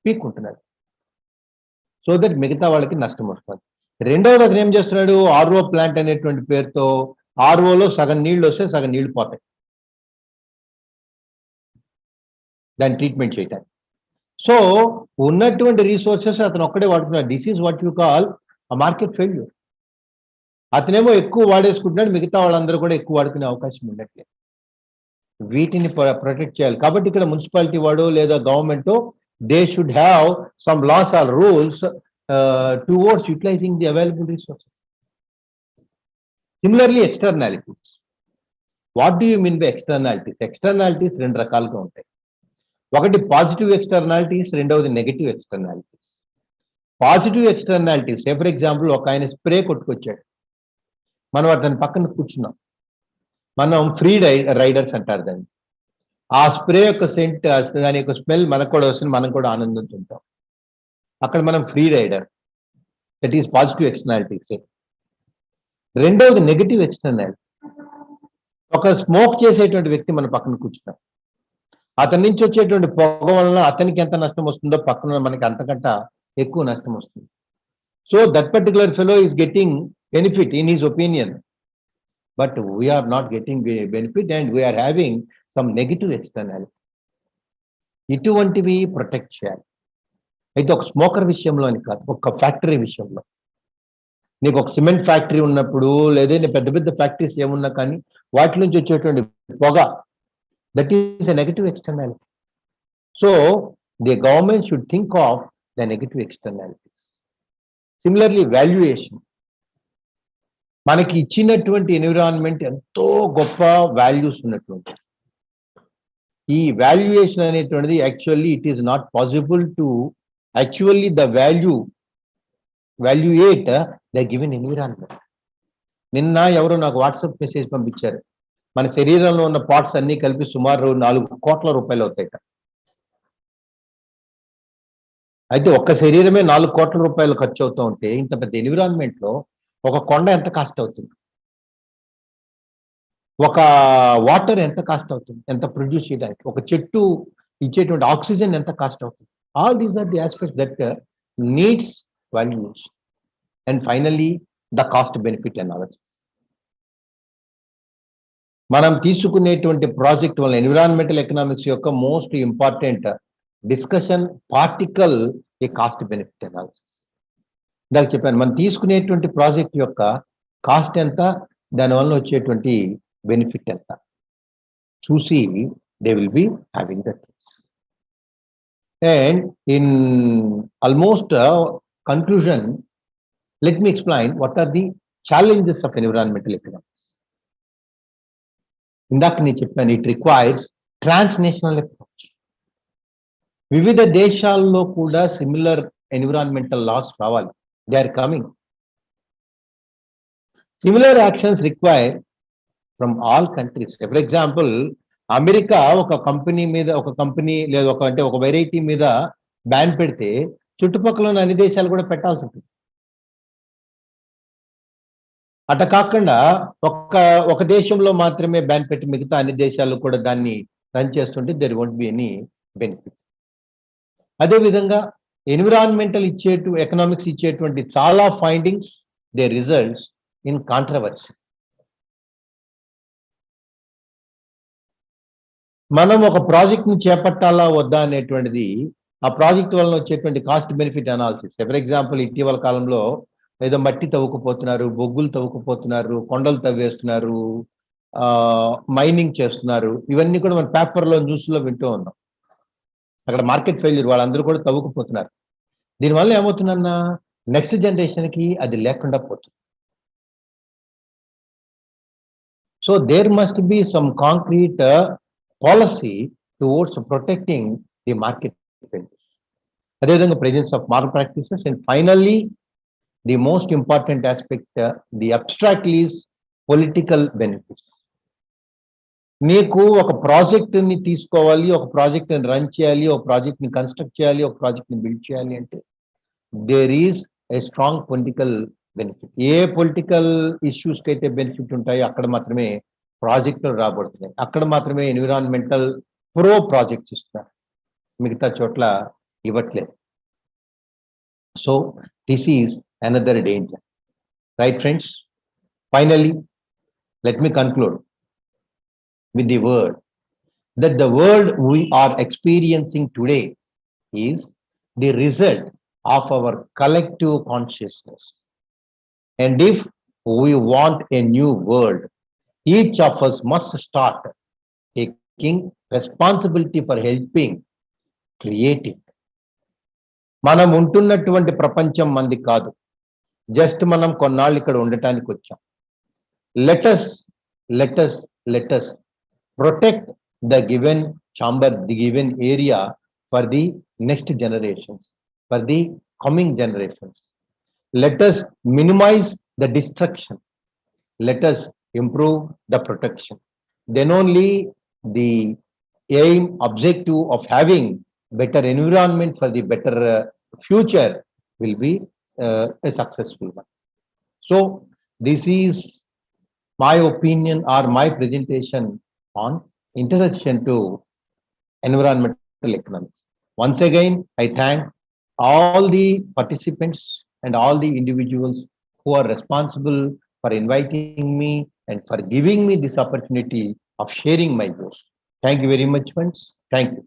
పీక్కుంటున్నాడు. సో దట్ మిగతా వాళ్ళకి నష్టం వస్తుంది. రెండవది అతను ఏం చేస్తున్నాడు? ఆర్ఓ ప్లాంట్ అనేటువంటి పేరుతో ఆర్ఓలో సగం నీళ్లు వస్తే సగం నీళ్లు పోతాయి దాన్ని ట్రీట్మెంట్ చేయడానికి. సో ఉన్నటువంటి రిసోర్సెస్ అతను ఒక్కడే వాడుతున్నాడు. This is what you call a market failure. అతనేమో ఎక్కువ వాడేసుకుంటున్నాడు, మిగతా వాళ్ళందరూ కూడా ఎక్కువ వాడుకునే అవకాశం ఉండట్లేదు. వీటిని ప్రొటెక్ట్ చేయాలి. కాబట్టి ఇక్కడ మున్సిపాలిటీ వాడు లేదా government they should have some laws or rules towards utilising the available resources. Similarly externalities. What do you mean by externalities? Externalities 2 రకాలుగా ఉంటాయి. ఒకటి పాజిటివ్ ఎక్స్టర్నాలిటీస్, రెండవది negative externalities. Positive externalities, for example ఒక ఆయన spray కొట్టుకొచ్చాడు, మనం అతని పక్కన కూర్చున్నాం, మనం ఫ్రీ రైడర్స్ అంటారు దాన్ని. ఆ స్ప్రే యొక్క సెంట్, దాని యొక్క స్మెల్ మనకు కూడా వస్తుంది, మనం కూడా ఆనందించుంటాం. అక్కడ మనం free rider. That is positive externalities. రెండవది నెగటివ్ ఎక్స్టర్నాలిటీ. ఒక స్మోక్ చేసేటువంటి వ్యక్తి మన పక్కన కూర్చున్నాం, అతని నుంచి వచ్చేటువంటి పొగ వలన అతనికి ఎంత నష్టం వస్తుందో పక్కన మనకి అంతకంటే ఎక్కువ నష్టం వస్తుంది. So that particular fellow is getting benefit in his opinion, but we are not getting benefit and we are having some negative externality. ఇటువంటివి ప్రొటెక్ట్ చేయాలి. అయితే ఒక స్మోకర్ విషయంలోని కాదు, ఒక ఫ్యాక్టరీ విషయంలో. నీకు ఒక సిమెంట్ ఫ్యాక్టరీ ఉన్నప్పుడు లేదా పెద్ద పెద్ద ఫ్యాక్టరీస్ ఏమున్నా కానీ వాటి నుంచి వచ్చేటువంటి పొగ, that is a negative externality. So the government should think of the negative externality. Similarly valuation. మనకి ఇచ్చినటువంటి ఎన్విరాన్మెంట్ ఎంతో గొప్ప వాల్యూస్ ఉన్నటువంటి ఈ వాల్యుయేషన్ అనేటువంటిది actually it is not possible to Actually, the valuate the given environment. నిన్న ఎవరో నాకు వాట్సాప్ మెసేజ్ పంపించారు, మన శరీరంలో ఉన్న పార్ట్స్ అన్ని కలిపి సుమారు 4 కోట్ల రూపాయలు అవుతాయి. అయితే ఒక్క శరీరమే 4 కోట్ల రూపాయలు ఖర్చు అవుతూ ఉంటే ఇంత పెద్ద ఎన్విరాన్మెంట్ లో ఒక కొండ ఎంత కాస్ట్ అవుతుంది, ఒక వాటర్ ఎంత కాస్ట్ అవుతుంది, ఎంత ప్రొడ్యూస్ చేయడానికి, ఒక చెట్టు ఇచ్చేటువంటి ఆక్సిజన్ ఎంత కాస్ట్ అవుతుంది. All these are the aspects that needs valuation. And finally the cost benefit analysis. మనం తీసుకునేటువంటి ప్రాజెక్ట్ వల్ల ఎన్విరాన్మెంటల్ ఎకనామిక్స్ యొక్క మోస్ట్ ఇంపార్టెంట్ డిస్కషన్ పార్టికల్ ఈ కాస్ట్ బెనిఫిట్ అనాలిసిస్. ఇందాక చెప్పాను, మనం తీసుకునేటువంటి ప్రాజెక్ట్ యొక్క కాస్ట్ ఎంత, దానివల్ల వచ్చేటువంటి బెనిఫిట్ ఎంత చూసి they will be having that. And in almost conclusion, let me explain what are the challenges of environmental economics. ఇందాక నేను చెప్పాను, ఇట్ రిక్వైర్స్ ట్రాన్స్నేషనల్ అప్రోచ్. వివిధ దేశాల్లో కూడా సిమిలర్ ఎన్విరాన్మెంటల్ లాస్ రావాలి. They are coming. Similar actions require from all countries. For example, America ఒక company లేదా ఒక వెరైటీ మీద బ్యాన్ పెడితే చుట్టుపక్కల ఉన్న అన్ని దేశాలు కూడా పెట్టాల్సి ఉంటుంది. అట కాకుండా ఒక దేశంలో మాత్రమే బ్యాన్ పెట్టి మిగతా అన్ని దేశాల్లో కూడా దాన్ని రన్ చేస్తుంటే there won't be any benefit. అదేవిధంగా ఎన్విరాన్మెంటల్ ఎకనామిక్స్ ఇచ్చేటువంటి చాలా findings they results in controversy. మనం ఒక ప్రాజెక్ట్ ని చేపట్టాలా వద్దా అనేటువంటిది ఆ ప్రాజెక్ట్ వలన వచ్చేటువంటి cost benefit analysis. For example, ఇటీవల కాలంలో ఏదో మట్టి తవ్వుకుపోతున్నారు, బొగ్గులు తవ్వుకుపోతున్నారు, కొండలు తవ్వేస్తున్నారు, మైనింగ్ చేస్తున్నారు. ఇవన్నీ కూడా మన పేపర్లో న్యూస్లో వింటూ ఉన్నాం. అక్కడ మార్కెట్ ఫెయిల్యూర్, వాళ్ళందరూ కూడా తవ్వుకుపోతున్నారు. దీనివల్ల ఏమవుతుందన్నా నెక్స్ట్ జనరేషన్కి అది లేకుండా పోతుంది. So there must be some concrete policy towards protecting the market failure. అదేవిధంగా presence of malpractices. And finally the most important aspect, the abstract is political benefits. నీకు ఒక ప్రాజెక్ట్ ని తీసుకోవాలి, ఒక ప్రాజెక్ట్ ని రన్ చేయాలి, ఒక ప్రాజెక్ట్ ని కన్స్ట్రక్ట్ చేయాలి, ఒక ప్రాజెక్ట్ ని బిల్డ్ చేయాలి అంటే there is a strong political benefit. A political issues కి అయితే బెనిఫిట్ ఉంటాయో అక్కడ మాత్రమే ప్రాజెక్టులు రాబడుతున్నాయి, అక్కడ మాత్రమే ఎన్విరాన్మెంటల్ ప్రాజెక్ట్స్ ఇస్తున్నారు, మిగతా చోట్ల ఇవ్వట్లేదు. So this is another danger. Right, friends? Finally, let me conclude with the word that the world we are experiencing today is the result of our collective consciousness. And if we want a new world, each of us must start taking responsibility for helping create it. మనం ఉంటున్నటువంటి ప్రపంచం మంది కాదు, just మనం కొన్నాళ్ళు ఇక్కడ ఉండటానికి వచ్చాం. Let us protect the given chamber, the given area for the next generations, for the coming generations. Let us minimise the destruction, let us improve the protection. Then only the aim, objective of having better environment for the better future will be a successful one. So this is my opinion or my presentation on introduction to environmental economics. Once again, I thank all the participants and all the individuals who are responsible for inviting me and for giving me this opportunity of sharing my views. Thank you very much, friends. Thank you.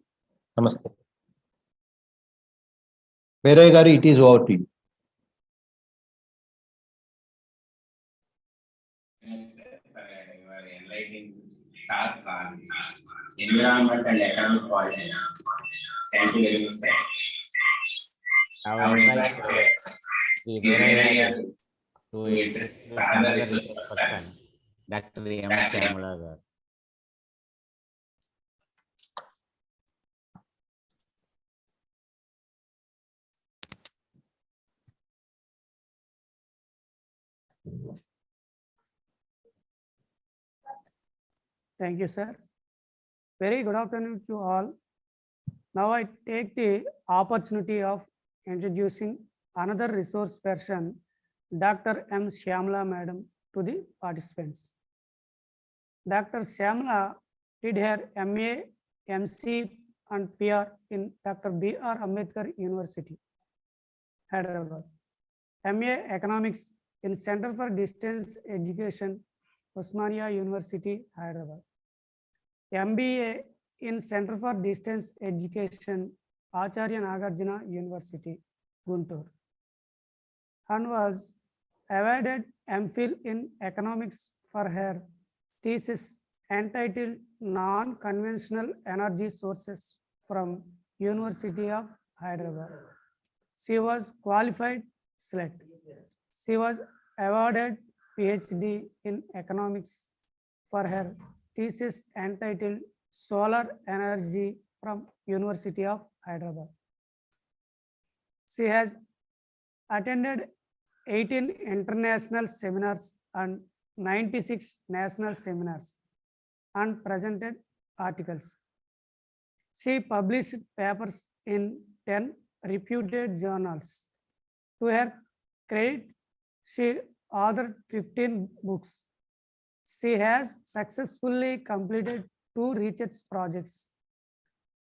Namaste. Veeray garu, it is over to you. Enlightening talk on environmental and economic policies. Thank you very much, sir. I would like to introduce another resource person, Dr. M. Thank you, sir. Very good afternoon to all. Now I take the opportunity of introducing another resource person, Dr. M. Shyamla Madam, to the participants. Dr. Shyamla did her MA, MC and PR in Dr. B.R. Ambedkar University, Hyderabad. MA Economics in Center for Distance Education, Osmania University, Hyderabad. MBA in Center for Distance Education, Acharya Nagarjuna University, Guntur, and was awarded MPhil in Economics for her thesis entitled Non-Conventional Energy Sources from University of Hyderabad. She was qualified SLET. She was awarded PhD in Economics for her thesis entitled Solar Energy from University of Hyderabad. She has attended 18 international seminars and 96 national seminars and presented articles. She published papers in 10 reputed journals. To her credit, she authored 15 books. She has successfully completed 2 research projects.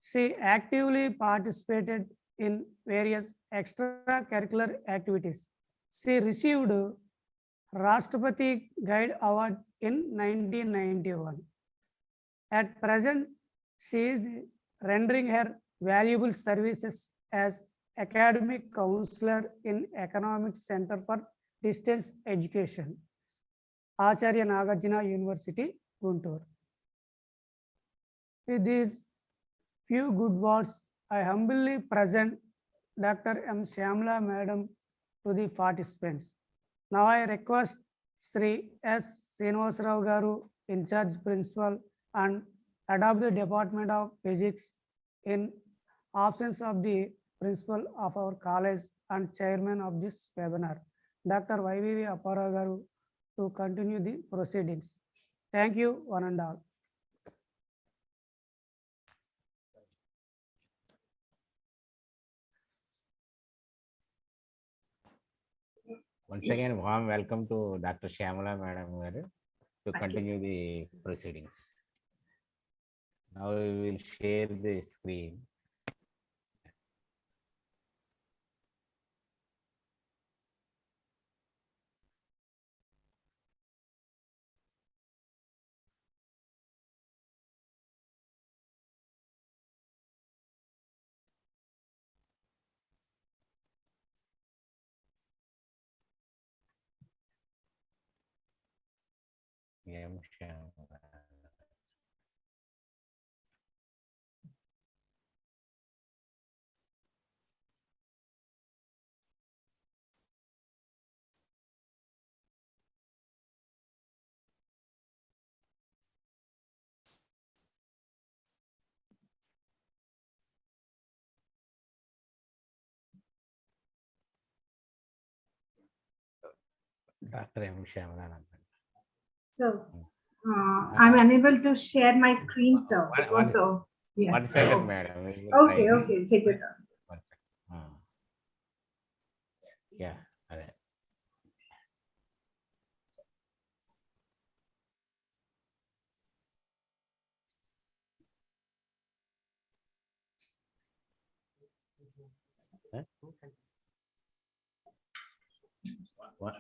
She actively participated in various extracurricular activities. She received Rashtrapati Guide Award in 1991. At present, she is rendering her valuable services as academic counselor in Economics Center for Distance Education, Acharya Nagarjuna University, Guntur. With these few good words, I humbly present Dr. M. Shyamla Madam to the participants. Now I request Sri S. Srinivasarao Garu, in charge principal and head of the Department of Physics, in absence of the principal of our college and chairman of this webinar, Dr. Y.V.V. Apparao Garu, to continue the proceedings. Thank you, one and all. Once again, warm welcome to Dr. Shyamala Madam to continue the proceedings. Now we will share the screen. M. Shyamala. Dr. M. Shyamala. So, I'm unable to share my screen, sir. So, yeah. 1 second, madam. Okay, okay, take it. 1 second. Yeah. Alright.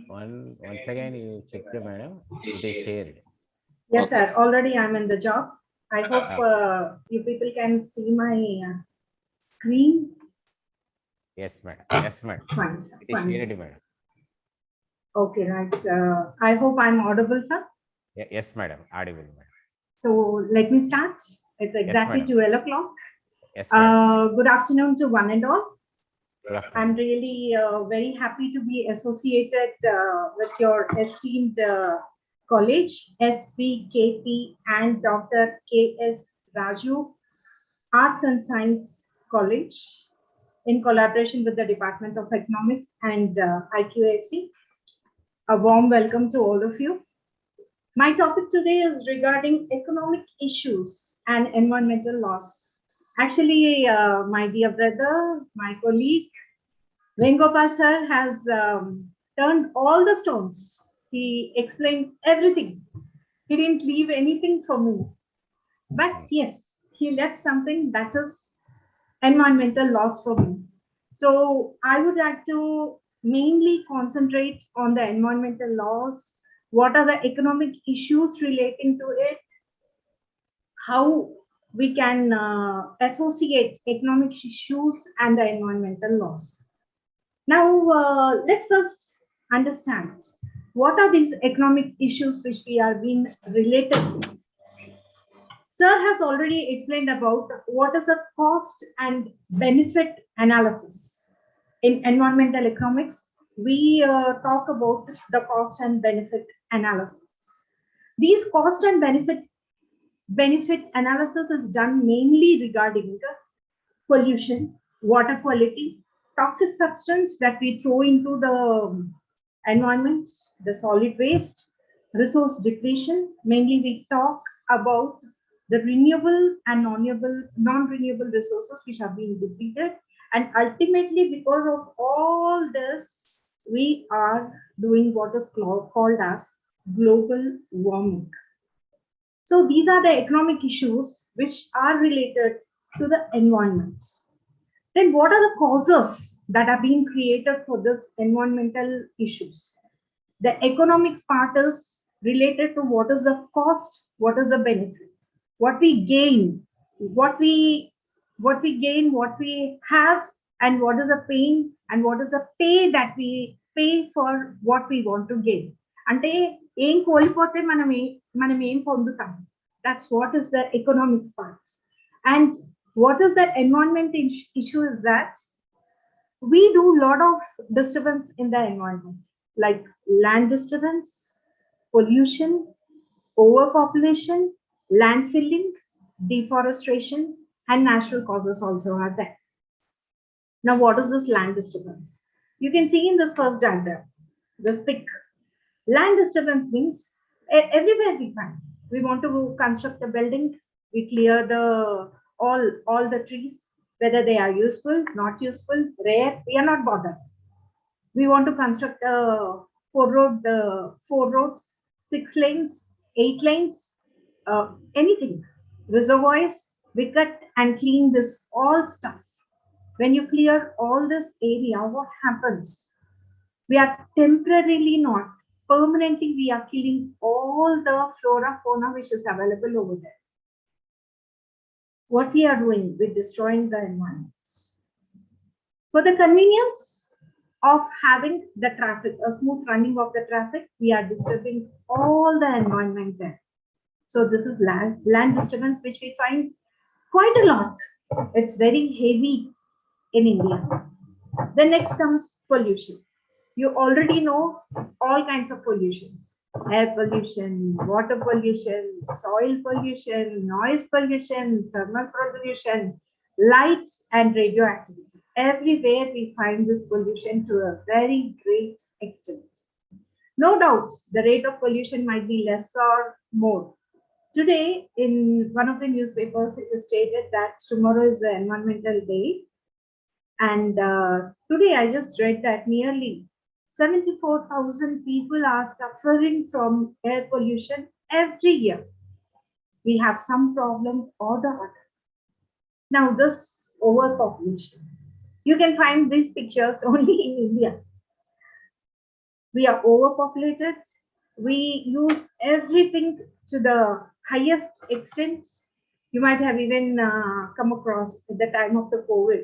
Once again, you check the madam. It is shared. Yes, sir. Already I'm in the job. I hope you people can see my screen. Yes, madam. Yes, madam. Fine, sir. It is Fine. shared, madam. Okay, right. I hope I'm audible, sir. Yes, madam. Audible, madam. So let me start. It's exactly madam. 12 o'clock. Yes, madam. Good afternoon to one and all. Good afternoon. I'm really very happy to be associated with your esteemed college, S.V.K.P. and Dr.K.S. Raju, Arts and Science College, in collaboration with the Department of Economics and IQAC. A warm welcome to all of you. My topic today is regarding economic issues and environmental loss. Actually, my dear brother, my colleague, Vengopal sir has turned all the stones. He explained everything. He didn't leave anything for me. But yes, he left something that is environmental loss for me. So I would like to mainly concentrate on the environmental laws. What are the economic issues relating to it? How we can associate economic issues and the environmental laws. Now, let's first understand what are these economic issues which we are being related to. Sir has already explained about what is the cost and benefit analysis. In environmental economics, we talk about the cost and benefit analysis. These cost and benefit analysis is done mainly regarding pollution, water quality, toxic substance that we throw into the environment, the solid waste, resource depletion. Mainly we talk about the renewable and non-renewable resources which are being depleted. And ultimately, because of all this, we are doing what is called as global warming. So these are the economic issues which are related to the environment. Then what are the causes that are being created for this environmental issues? The economics part is related to what is the cost, what is the benefit, what we gain, what we gain, what we have, and what is the pain and what is the pay that we pay for what we want to gain. అంటే ఏం కోల్పోతే మనం ఏం పొందుతాం. That's what is the economics part. And what is the environment issue is that we do a lot of disturbance in the environment, like land disturbance, pollution, overpopulation, landfilling, deforestation, and natural causes also are there. Now, what is this land disturbance? You can see in this first diagram, this thick. Land disturbance means everywhere we find. We want to construct a building, we clear the all the trees, whether they are useful, not useful, rare, we are not bothered. We want to construct a four roads, 6 lanes, 8 lanes, anything, reservoirs. We cut and clean this all stuff. When you clear all this area, what happens? We are temporarily, not permanently, we are killing all the flora fauna which is available over there. What we are doing, we're destroying the environment. For the convenience of having the traffic, a smooth running of the traffic, we are disturbing all the environment there. So this is land disturbance, which we find quite a lot. It's very heavy in India. Then next comes pollution. You already know all kinds of pollutions: air pollution, water pollution, soil pollution, noise pollution, thermal pollution, lights, and radioactivity. Everywhere we find this pollution to a very great extent. No doubt the rate of pollution might be less or more. Today, in one of the newspapers, it is stated that tomorrow is the Environmental Day. And today I just read that nearly 74,000 people are suffering from air pollution every year. We have some problem or the other. Now, this overpopulation, you can find these pictures only in India. We are overpopulated. We use everything to the highest extent. You might have even come across at the time of the COVID.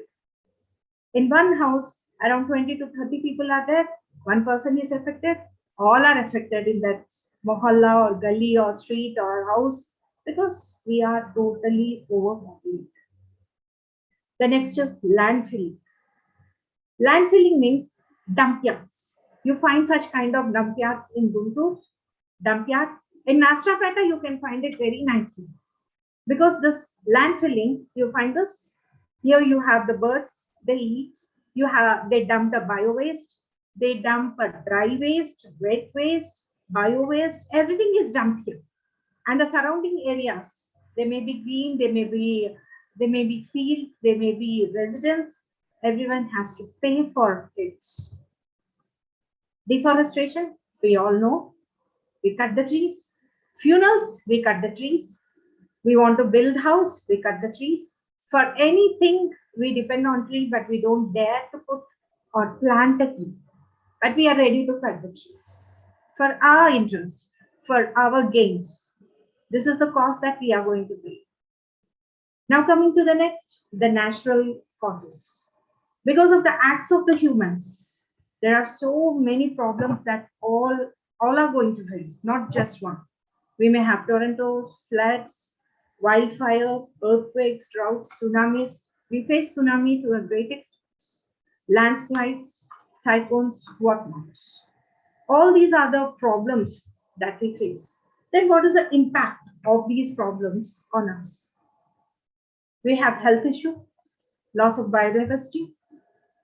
In one house, around 20 to 30 people are there. One person is affected. All are affected in that mohalla or gully or street or house, because we are totally overpopulated. The next is landfilling. Landfilling means dump yards. You find such kind of dump yards in Guntur, dump yard. In Nastrapeta, you can find it very nicely. Because this landfilling, you find this. Here you have the birds, they eat. They dump the bio waste, they dump a dry waste, wet waste, bio-waste, everything is dumped here. And the surrounding areas, they may be green, they may be fields, they may be residents. Everyone has to pay for it. Deforestation, we all know. We cut the trees. Funerals, we cut the trees. We want to build house, we cut the trees. For anything, we depend on tree, but we don't dare to put or plant a tree. But we are ready to cut the trees for our interest, for our gains. This is the cost that we are going to pay. Now coming to the next, the natural causes. Because of the acts of the humans, there are so many problems that all are going to face, not just one. We may have tornadoes, floods, wildfires, earthquakes, droughts, tsunamis. We face tsunami to a great extent, landslides, typhoons, whatnot. All these are the problems that we face. Then what is the impact of these problems on us? We have health issue, loss of biodiversity,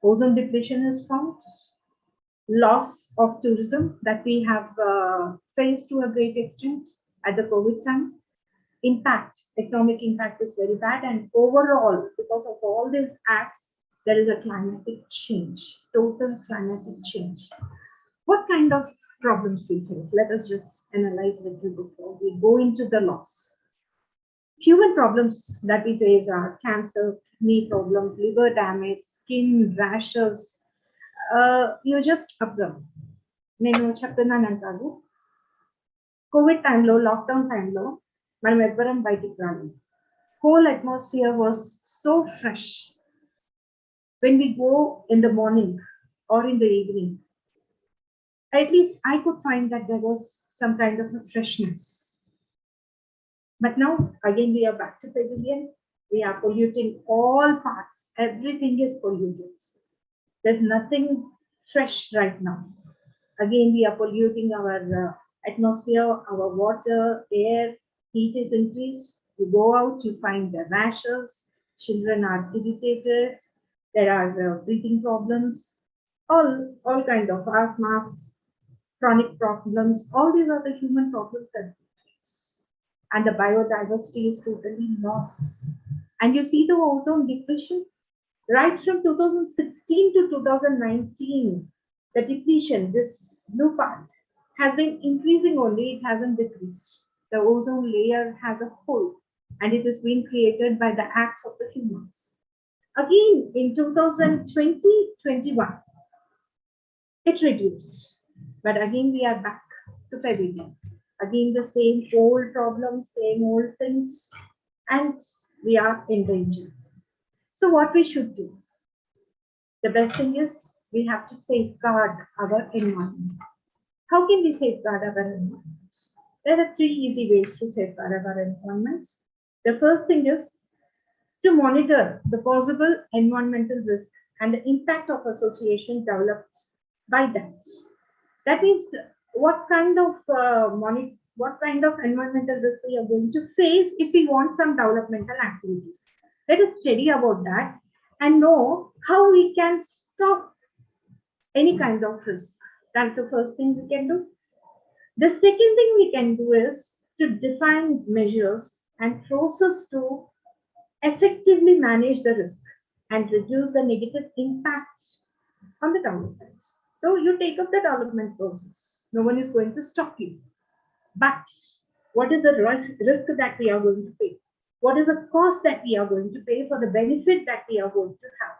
ozone depletion is found, loss of tourism that we have faced to a great extent at the COVID time. Economic impact is very bad, and overall, because of all these acts, there is a climatic change, total climatic change. What kind of problems we face? Let us just analyze a little before we go into the loss. Human problems that we face are cancer, knee problems, liver damage, skin rashes. You just observe. నేను చెప్తున్నాను అంటారు Covid టైంలో lockdown టైంలో మనం ఎవ్వరం బయటికి రాలేదు. Whole atmosphere was so fresh. When we go in the morning or in the evening, at least I could find that there was some kind of a freshness. But now, again, we are back to pavilion. We are polluting all parts. Everything is polluted. There's nothing fresh right now. Again, we are polluting our atmosphere, our water, air. Heat is increased. You go out, you find the rashes. Children are irritated. There are breathing problems. All kind of asthmas, chronic problems. All these are the human problems that we face. And the biodiversity is totally lost. And you see the ozone depletion right from 2016 to 2019. The depletion, this blue part, has been increasing only, it hasn't decreased. The ozone layer has a hole, and it has been created by the acts of the humans. Again, in 2020-21, it reduced. But again, we are back to pavilion. Again, the same old problems, same old things, and we are in danger. So what we should do? The best thing is we have to safeguard our environment. How can we safeguard our environment? There are 3 easy ways to safeguard our environment. The first thing is to monitor the possible environmental risk and the impact of association developed by that. That means what kind of environmental risk we are going to face if we want some developmental activities. Let us study about that and know how we can stop any kind of risk. That's the first thing we can do. The second thing we can do is to define measures and process to effectively manage the risk and reduce the negative impact on the development. So you take up the development process. No one is going to stop you. But what is the risk that we are going to pay? What is the cost that we are going to pay for the benefit that we are going to have?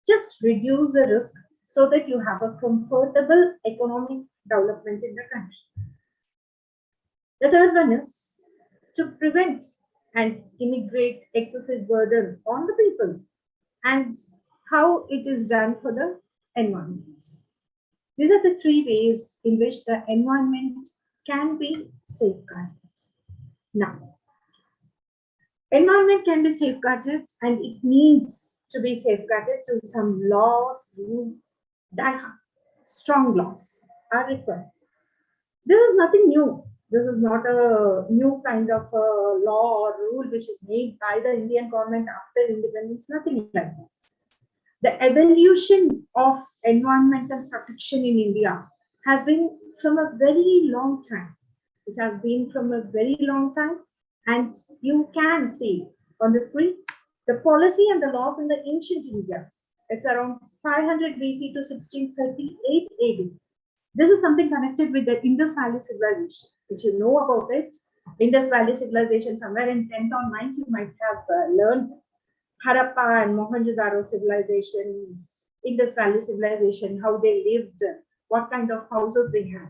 Just reduce the risk so that you have a comfortable economic development in the country. The third one is to prevent and mitigate excessive burden on the people, and how it is done for the environment. These are the 3 ways in which the environment can be safeguarded. Now, environment can be safeguarded, and it needs to be safeguarded through some laws, rules, that strong laws are required. This is nothing new. This is not a new kind of a law or rule which is made by the Indian government after independence, nothing like that. The evolution of environmental protection in India has been from a very long time. It has been from a very long time, and you can see on the screen the policy and the laws in the ancient India. It's around 500 BC to 1638 AD. This is something connected with the Indus Valley civilization. If you know about it, Indus Valley civilization, somewhere in 10th or 9th, you might have learned Harappa and Mohenjo-daro civilization, Indus Valley civilization, how they lived, what kind of houses they had.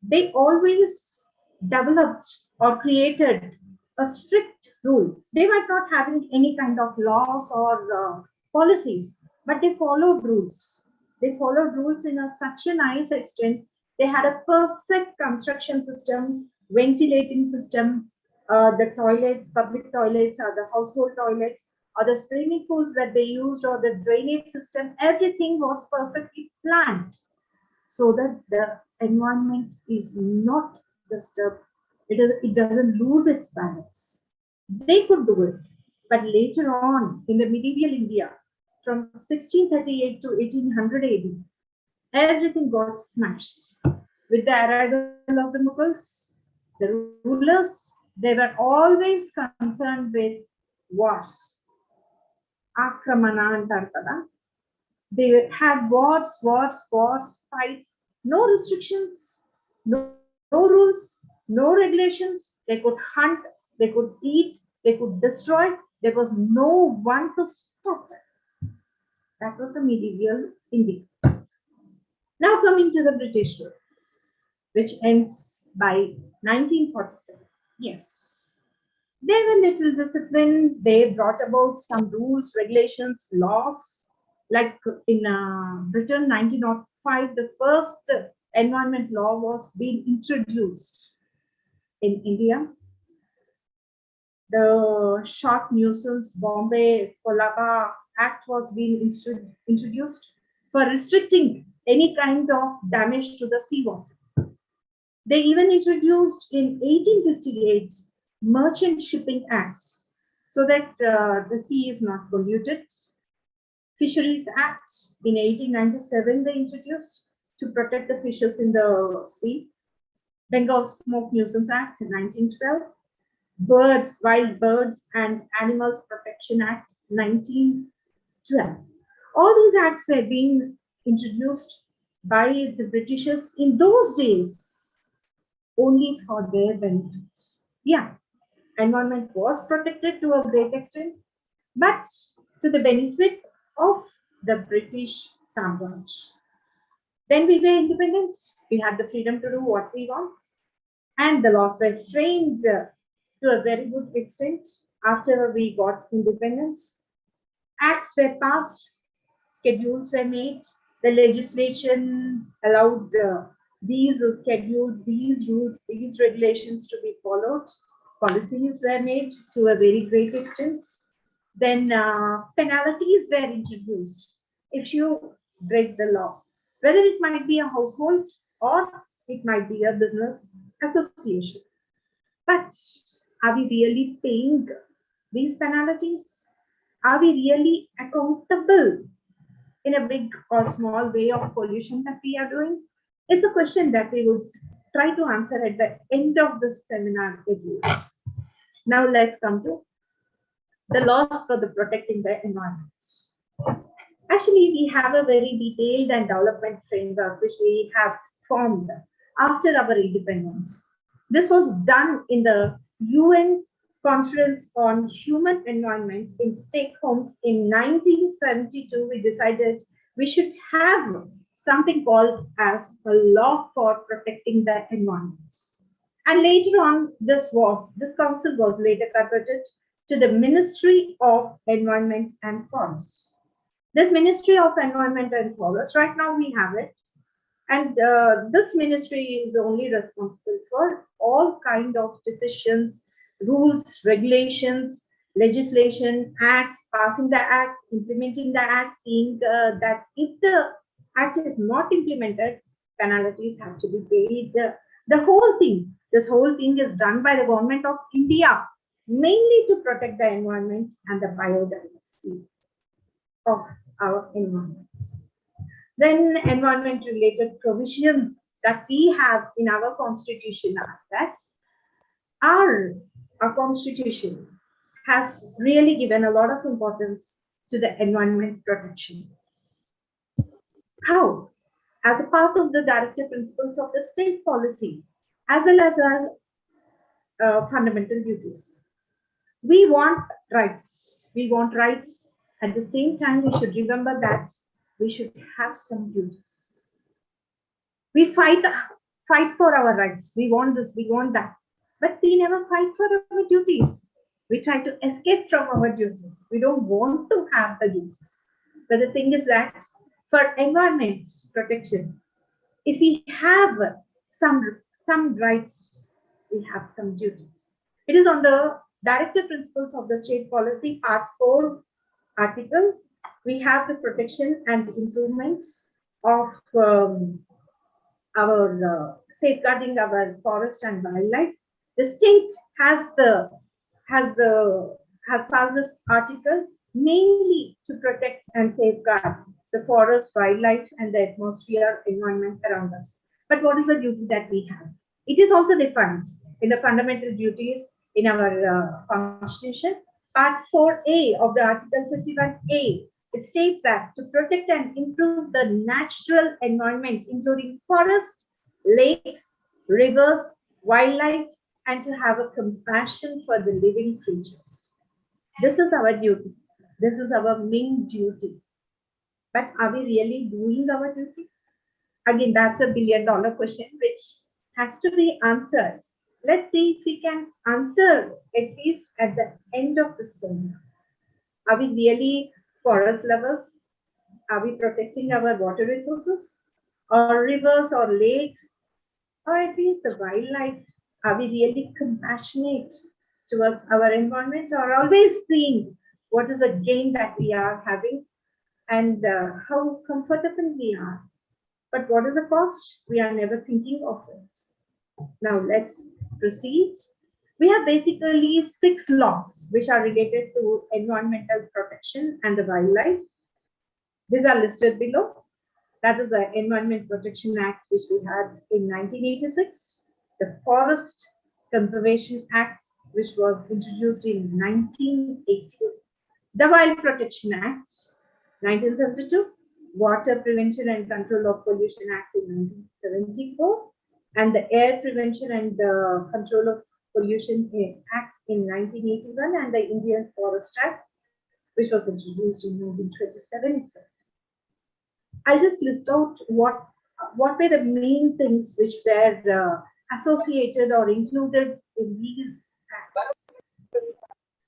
They always developed or created a strict rule. They might not having any kind of laws or policies, but they followed rules. They followed rules in such a nice extent. They had a perfect construction system, ventilating system, the toilets, public toilets, or the household toilets, or the swimming pools that they used, or the drainage system, everything was perfectly planned so that the environment is not disturbed. It doesn't lose its balance. They could do it, but later on in the medieval India, from 1638 to 1800 AD, everything got smashed. With the arrival of the Mughals, the rulers, they were always concerned with wars. Akramana antar kada. They had wars, fights, no restrictions, no rules, no regulations. They could hunt, they could eat, they could destroy. There was no one to stop them. That was the medieval India. Now coming to the British rule, which ends by 1947. Yes, they were little disciplined. They brought about some rules, regulations, laws. Like in Britain, 1905, the first environment law was being introduced. In India, the Short Nuisance Bombay Colaba Act was being introduced for restricting any kind of damage to the seawater. They even introduced in 1858 Merchant Shipping Acts so that the sea is not polluted. Fisheries Act in 1897 they introduced to protect the fishes in the sea. Bengal Smoke Nuisance Act in 1912. Birds, Wild Birds and Animals Protection Act 1912. All these acts were being introduced by the Britishers in those days only for their benefits. Yeah, environment was protected to a great extent, but to the benefit of the British Samraj. Then we were independent. We had the freedom to do what we want, and the laws were framed to a very good extent after we got independence. Acts were passed, schedules were made, the legislation allowed these schedules, these rules, these regulations to be followed. Policies were made to a very great extent. Then penalties were introduced if you break the law, whether it might be a household or it might be a business association. But are we really paying these penalties? Are we really accountable in a big or small way of pollution that we are doing? It's a question that we would try to answer at the end of this seminar with you. Now let's come to the laws for the protecting the environment. Actually, we have a very detailed and development framework which we have formed after our independence. This was done in the UN Conference on Human Environment in Stockholm in 1972. We decided we should have something called as a law for protecting the environment. And later on, this council was later converted to the Ministry of Environment and Forests. This Ministry of Environment and Forests, right now we have it. And this ministry is only responsible for all kind of decisions, rules, regulations, legislation, acts, passing the acts, implementing the acts, seeing that if the act is not implemented, penalties have to be paid. This whole thing is done by the government of India, mainly to protect the environment and the biodiversity of our environment. Then environment related provisions that we have in our constitution are that our constitution has really given a lot of importance to the environment protection. How? As a part of the directive principles of the state policy, as well as fundamental duties. We want rights. We want rights. At the same time, we should remember that we should have some duties. We fight for our rights. We want this, we want that. But we never fight for our duties. We try to escape from our duties. We don't want to have the duties. But the thing is that for environment protection, if we have some rights, we have some duties. It is on the directive principles of the state policy, part 4 article. We have the protection and improvements of our safeguarding our forest and wildlife. The state has passed this article mainly to protect and safeguard the forest, wildlife, and the atmosphere environment around us. But what is the duty that we have? It is also defined in the fundamental duties in our constitution. Part 4A of the Article 51A, it states that to protect and improve the natural environment, including forests, lakes, rivers, wildlife, and to have a compassion for the living creatures. This is our duty. This is our main duty. But are we really doing our duty? Again, that's a billion-dollar question which has to be answered. Let's see if we can answer at least at the end of the seminar. Are we really forest lovers? Are we protecting our water resources or rivers or lakes or at least the wildlife? Are we really compassionate towards our environment or always seeing what is the gain that we are having and how comfortable we are? But what is the cost? We are never thinking of it. Now let's proceed. We have basically 6 laws which are related to environmental protection and the wildlife. These are listed below. That is the Environment Protection Act which we had in 1986, the Forest Conservation Act which was introduced in 1980, the Wild Protection Act 1972, Water Prevention and Control of Pollution Act in 1974, and the Air Prevention and Control of Pollution Act in 1981, and the Indian Forest Act, which was introduced in 1927 itself. I'll just list out what were the main things which were associated or included in these acts.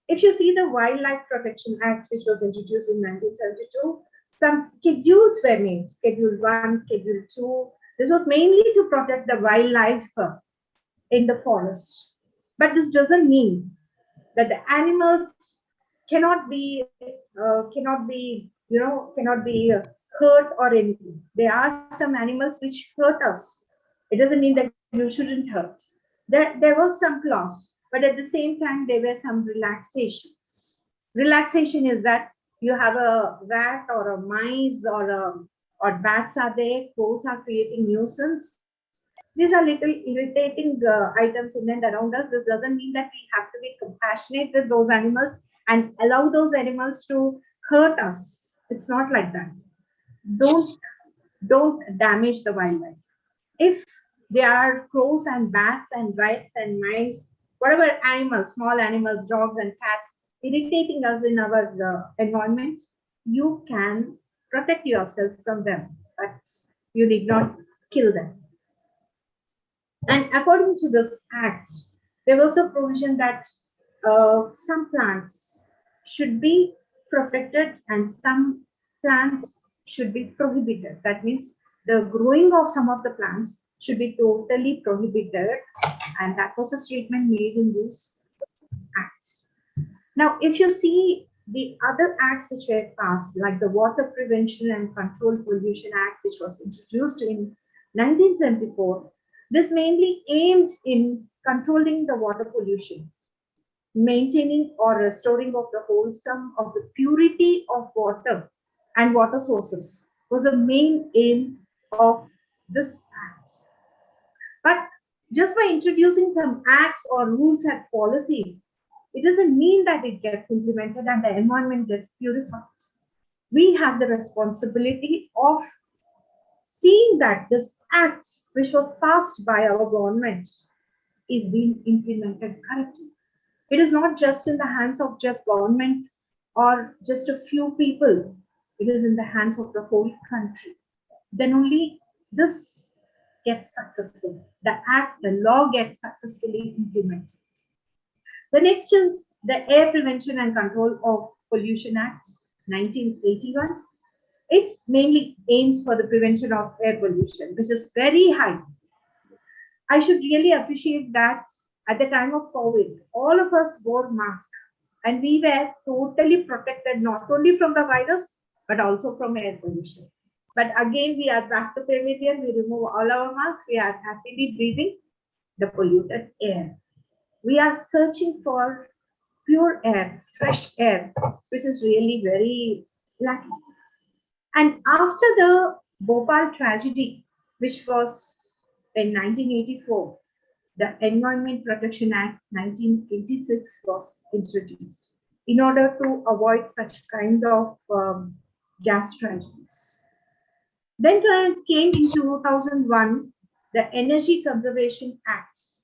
If you see the Wildlife Protection Act, which was introduced in 1972, some schedules were made, Schedule 1, Schedule 2. This was mainly to protect the wildlife in the forest. But this doesn't mean that the animals cannot be hurt or anything. There are some animals which hurt us. It doesn't mean that you shouldn't hurt. There was some clause, but at the same time there were some relaxations. Relaxation is that you have a rat or a mice or bats are there, crows are creating nuisance. These are little irritating items in and around us. This doesn't mean that we have to be compassionate with those animals and allow those animals to hurt us. It's not like that. Don't damage the wildlife. If there are crows and bats and rats and mice, whatever animals, small animals, dogs and cats, irritating us in our environment, you can protect yourself from them, but you need not kill them. And according to this act, there was a provision that some plants should be protected and some plants should be prohibited. That means the growing of some of the plants should be totally prohibited, and that was a statement made in these acts. Now, if you see the other acts which were passed, like the Water Prevention and Control Pollution Act, which was introduced in 1974, this mainly aimed in controlling the water pollution, maintaining or restoring of the wholesome of the purity of water and water sources was the main aim of this act. But just by introducing some acts or rules and policies, it doesn't mean that it gets implemented and the environment gets purified. We have the responsibility of seeing that this act, which was passed by our government, is being implemented correctly. It is not just in the hands of just government or just a few people. It is in the hands of the whole country. Then only this gets successful. The act, the law gets successfully implemented. The next is the Air Prevention and Control of Pollution Act, 1981. It's mainly aims for the prevention of air pollution, which is very high. I should really appreciate that at the time of COVID, all of us wore masks and we were totally protected not only from the virus, but also from air pollution. But again, we are back to pavilion, we remove all our masks, we are happily breathing the polluted air. We are searching for pure air, fresh air, which is really very lacking. And after the Bhopal tragedy, which was in 1984, the Environment Protection Act 1986 was introduced in order to avoid such kind of gas tragedies. Then came in 2001 the Energy Conservation Acts.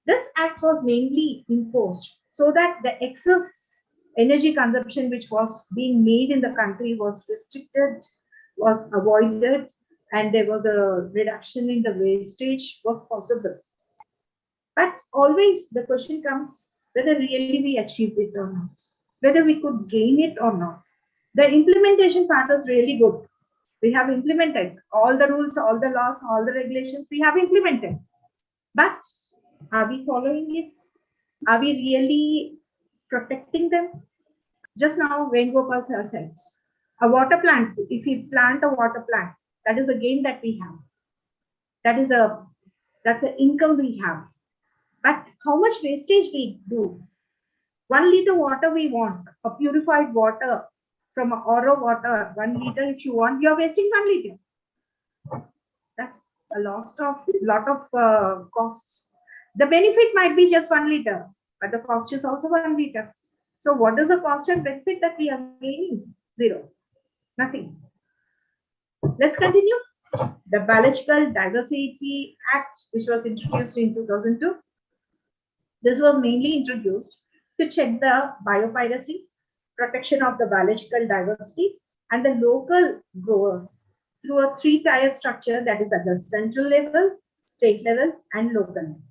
This act was mainly imposed so that the excess energy consumption which was being made in the country was restricted, was avoided, and there was a reduction in the wastage was possible. But always the question comes whether really we achieved it or not, whether we could gain it or not. The implementation part is really good. We have implemented all the rules, all the laws, all the regulations we have implemented. But are we following it? Are we really protecting them? Just now, Venugopal sir said, a water plant, if we plant a water plant, that is a gain that we have. That's an income we have. But how much wastage we do? 1 liter water we want, a purified water from a RO water, 1 liter if you want, you are wasting 1 liter. That's a lot of costs. The benefit might be just 1 liter, but the cost is also 1 liter. So what is the cost and benefit that we are gaining? Zero, nothing. Let's continue. The Biological Diversity Act, which was introduced in 2002. This was mainly introduced to check the biopiracy, protection of the biological diversity, and the local growers through a 3-tier structure that is at the central level, state level, and local level.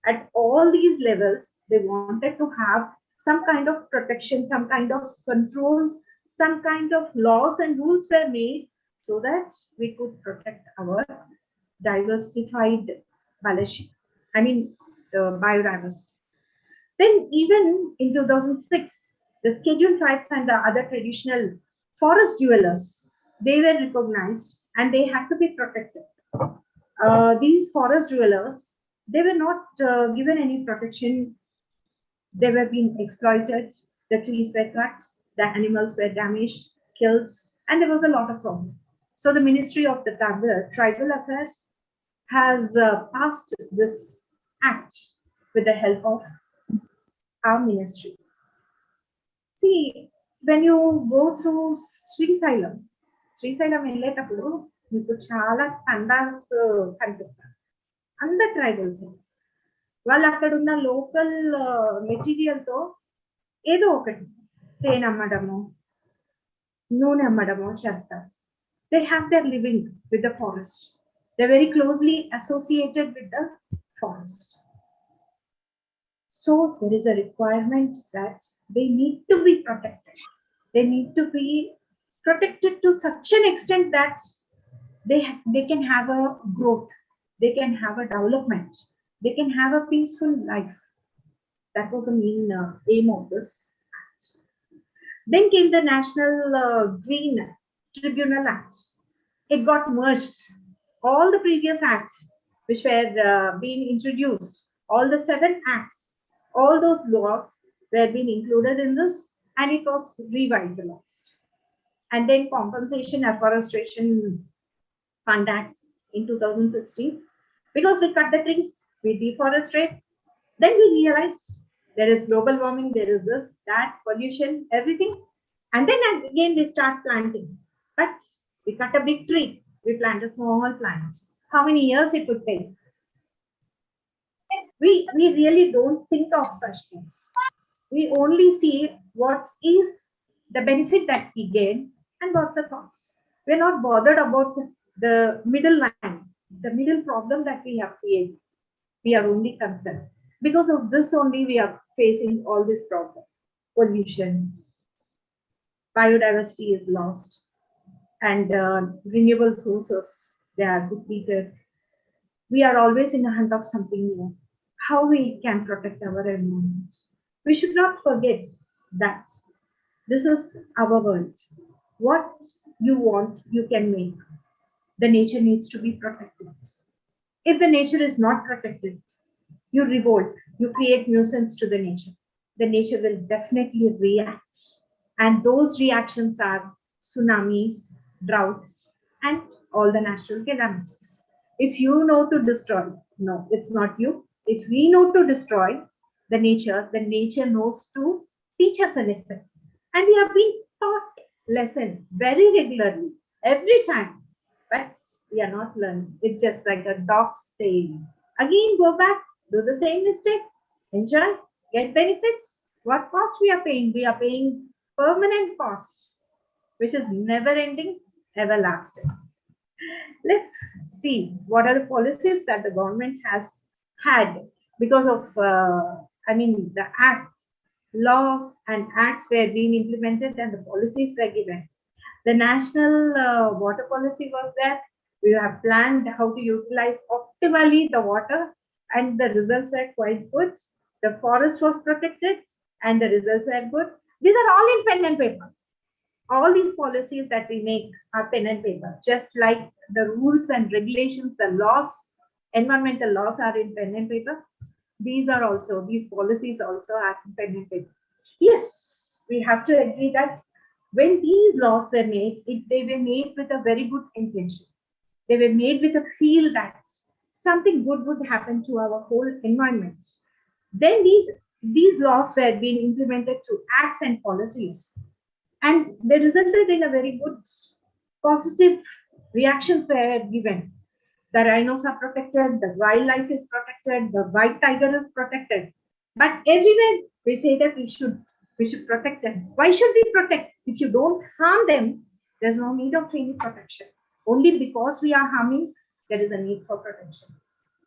At all these levels, they wanted to have some kind of protection, some kind of control, some kind of laws and rules were made so that we could protect our diversified biology, biodiversity. Then even in 2006, the scheduled tribes and the other traditional forest dwellers, they were recognized and they had to be protected. These forest dwellers, they were not given any protection. They were being exploited. The trees were cut. The animals were damaged, killed, and there was a lot of problem. So the Ministry of the Tribal Affairs has passed this act with the help of our ministry. See, when you go through Srisailam వెళ్ళేటప్పుడు మీకు చాలా తండాస్ కనిపిస్తారు. అందరు tribals వాళ్ళు అక్కడ ఉన్న local material తో ఏదో ఒకటి తేనె అమ్మడము, నూనె అమ్మడము చేస్తారు. They have their living with the forest. They're very closely associated with the forest. So there is a requirement that they need to be protected. They need to be protected to such an extent that they can have a growth, they can have a development, they can have a peaceful life. That was the main aim of this act. Then came the National Green Tribunal Act. It got merged. All the previous acts which were being introduced, all the 7 acts, all those laws were being included in this, and it was revitalized. And then Compensation Afforestation Fund Act in 2016. Because we cut the trees, we deforestate, then we realize there is global warming, there is this, that, pollution, everything. And then again we start planting. But we cut a big tree, we plant a small plant. How many years it would take? We really don't think of such things. We only see what is the benefit that we gain and what's the cost. We're not bothered about the middle line, the middle problem that we have created. We are only concerned. Because of this only we are facing all this problem. Pollution, biodiversity is lost, and renewable sources, they are depleted. We are always in the hunt of something new. How we can protect our environment. We should not forget that this is our world. What you want, you can make. The nature needs to be protected. If the nature is not protected, you revolt, you create nuisance to the nature. The nature will definitely react. And those reactions are tsunamis, droughts, and all the natural calamities. If you know to destroy, no, it's not you. If we know to destroy the nature knows to teach us a lesson. And we have been taught lesson very regularly, every time. But we are not learning. It's just like a dog's tail. Again, go back, do the same mistake, enjoy, get benefits. What cost we are paying? We are paying permanent cost, which is never ending, everlasting. Let's see what are the policies that the government has had because of, the acts, laws and acts were being implemented and the policies were given. The national water policy was there. We have planned how to utilize optimally the water and the results were quite good. The forest was protected and the results were good. These are all in pen and paper. All these policies that we make are pen and paper, just like the rules and regulations, the laws, environmental laws are in pen and paper. These policies also are in pen and paper. Yes, we have to agree that when these laws were made, they were made with a very good intention. They were made with a feel that something good would happen to our whole environment. Then these laws were being implemented through acts and policies, and they resulted in a very good positive reactions were given. The rhinos are protected, the wildlife is protected, the white tiger is protected. But everywhere we say that we should protect them. Why should we protect? If you don't harm them, there's no need of any protection. Only because we are harming, there is a need for protection.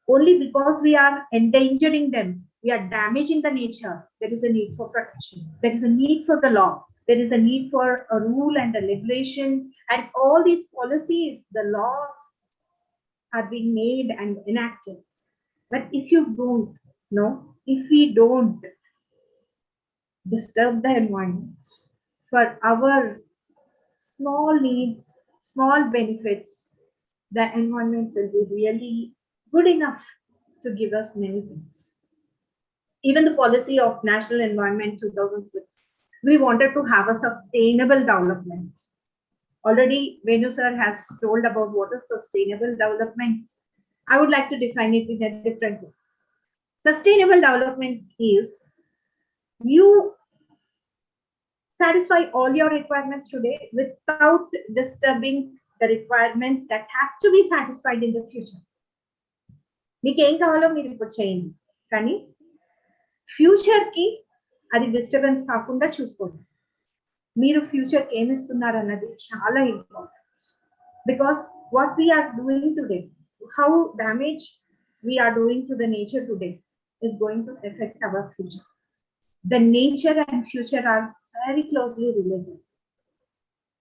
Only because we are endangering them, we are damaging the nature, there is a need for protection. There is a need for the law. There is a need for a rule and a regulation, and all these policies, the laws are being made and enacted. But if you don't, no, if we don't disturb the environment for our small needs, small benefits, the environment will be really good enough to give us many things. Even the policy of National Environment 2006, we wanted to have a sustainable development. Already Venu sir has told about what is sustainable development. I would like to define it in a different way. Sustainable development is you satisfy all your requirements today without disturbing the requirements that have to be satisfied in the future. మీకు ఏం కావాలో మీరు ఇప్పుడు చేయండి, కానీ future కి అది disturbance కాకుండా చూసుకోండి. మీరు ఫ్యూచర్ కి ఏమి ఇస్తున్నారు అన్నది చాలా important. Because what we are doing today, how damage we are doing to the nature today is going to affect our future. The nature and future are very closely related.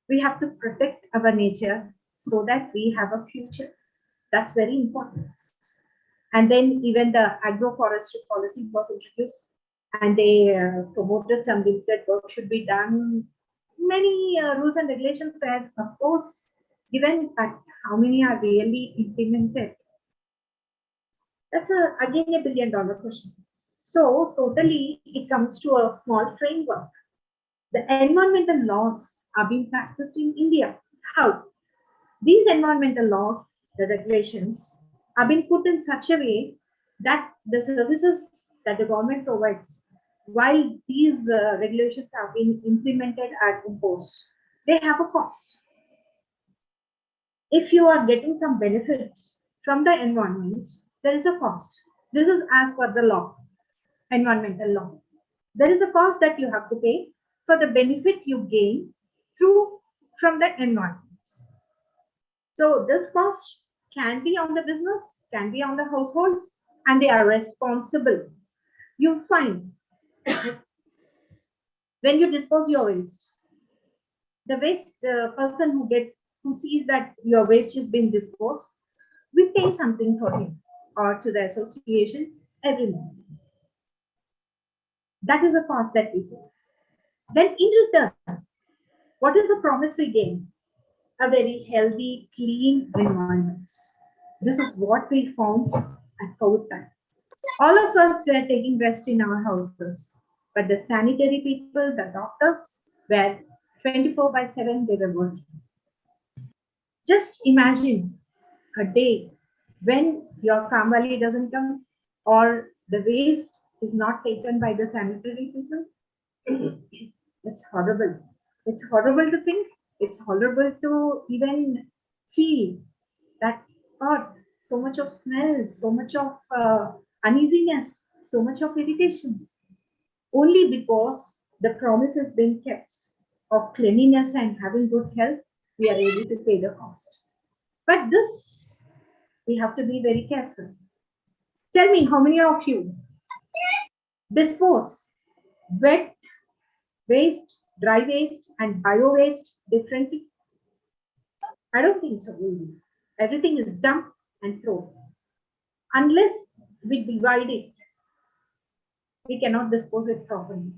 We have to protect our nature so that we have a future. That's very important. And then even the agroforestry policy was introduced, and they promoted some limited work should be done. Many rules and regulations were, of course, given, but how many are really implemented? That's again a $1 billion question. So totally it comes to a small framework. The environmental laws are being practiced in India. How? These environmental laws, the regulations, have been put in such a way that the services that the government provides, while these regulations have been implemented and imposed, they have a cost. If you are getting some benefits from the environment, there is a cost. This is as per the law, environmental law. There is a cost that you have to pay for the benefit you gain through from the environment. So this cost can be on the business, can be on the households, and they are responsible. You find when you dispose your waste, the waste person who sees that your waste has been disposed, we pay something for him or to the association every month. That is a cost that we pay. Then in return, what is the promise we gain? A very healthy, clean environment. This is what we found at COVID time. All of us were taking rest in our houses, but the sanitary people, the doctors, were 24/7, they were working. Just imagine a day when your Kamwali doesn't come or the waste is not taken by the sanitary people. It's horrible. It's horrible to think. It's horrible to even feel that, God, so much of smell, so much of uneasiness, so much of irritation. Only because the promise has been kept of cleanliness and having good health, we are able to pay the cost. But this, we have to be very careful. Tell me, how many of you dispose wet waste, dry waste, and bio waste differently? I don't think so. Everything is dumped and thrown. Unless we divide it, we cannot dispose it properly.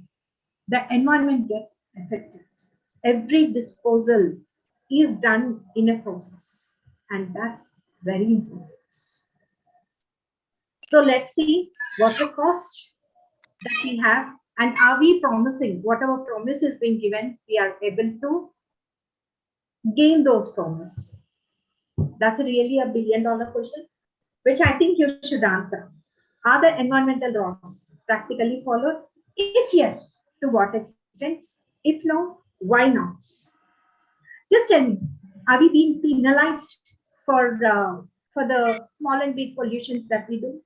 The environment gets affected. Every disposal is done in a process, and that's very important. So let's see what the cost that we have, and are we promising whatever promise is being given, we are able to gain those promises. That's really a billion-dollar question, which I think you should answer. Are the environmental laws practically followed? If yes, to what extent? If no, why not? Just tell me, are we being penalized for the small and big pollutions that we do?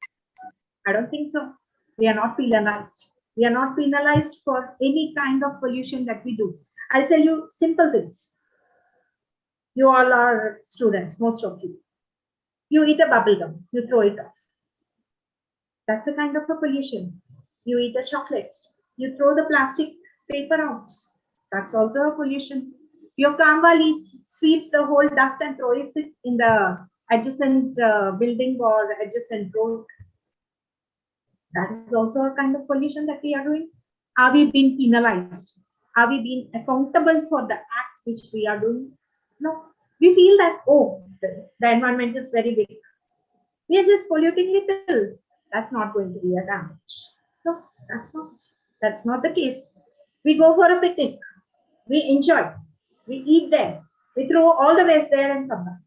I don't think so. We are not penalized. We are not penalized for any kind of pollution that we do. I'll tell you simple things. You all are students, most of you. You eat a bubble gum, you throw it off. That's a kind of a pollution. You eat a chocolate, you throw the plastic paper out. That's also a pollution. Your Kamwali sweeps the whole dust and throws it in the adjacent building or adjacent road. That is also a kind of pollution that we are doing. Are we being penalized? Are we being accountable for the act which we are doing? No. We feel that, oh, the environment is very big. We are just polluting little. That's not going to be a damage. No, that's not the case. We go for a picnic. We enjoy. We eat there. We throw all the waste there and come back.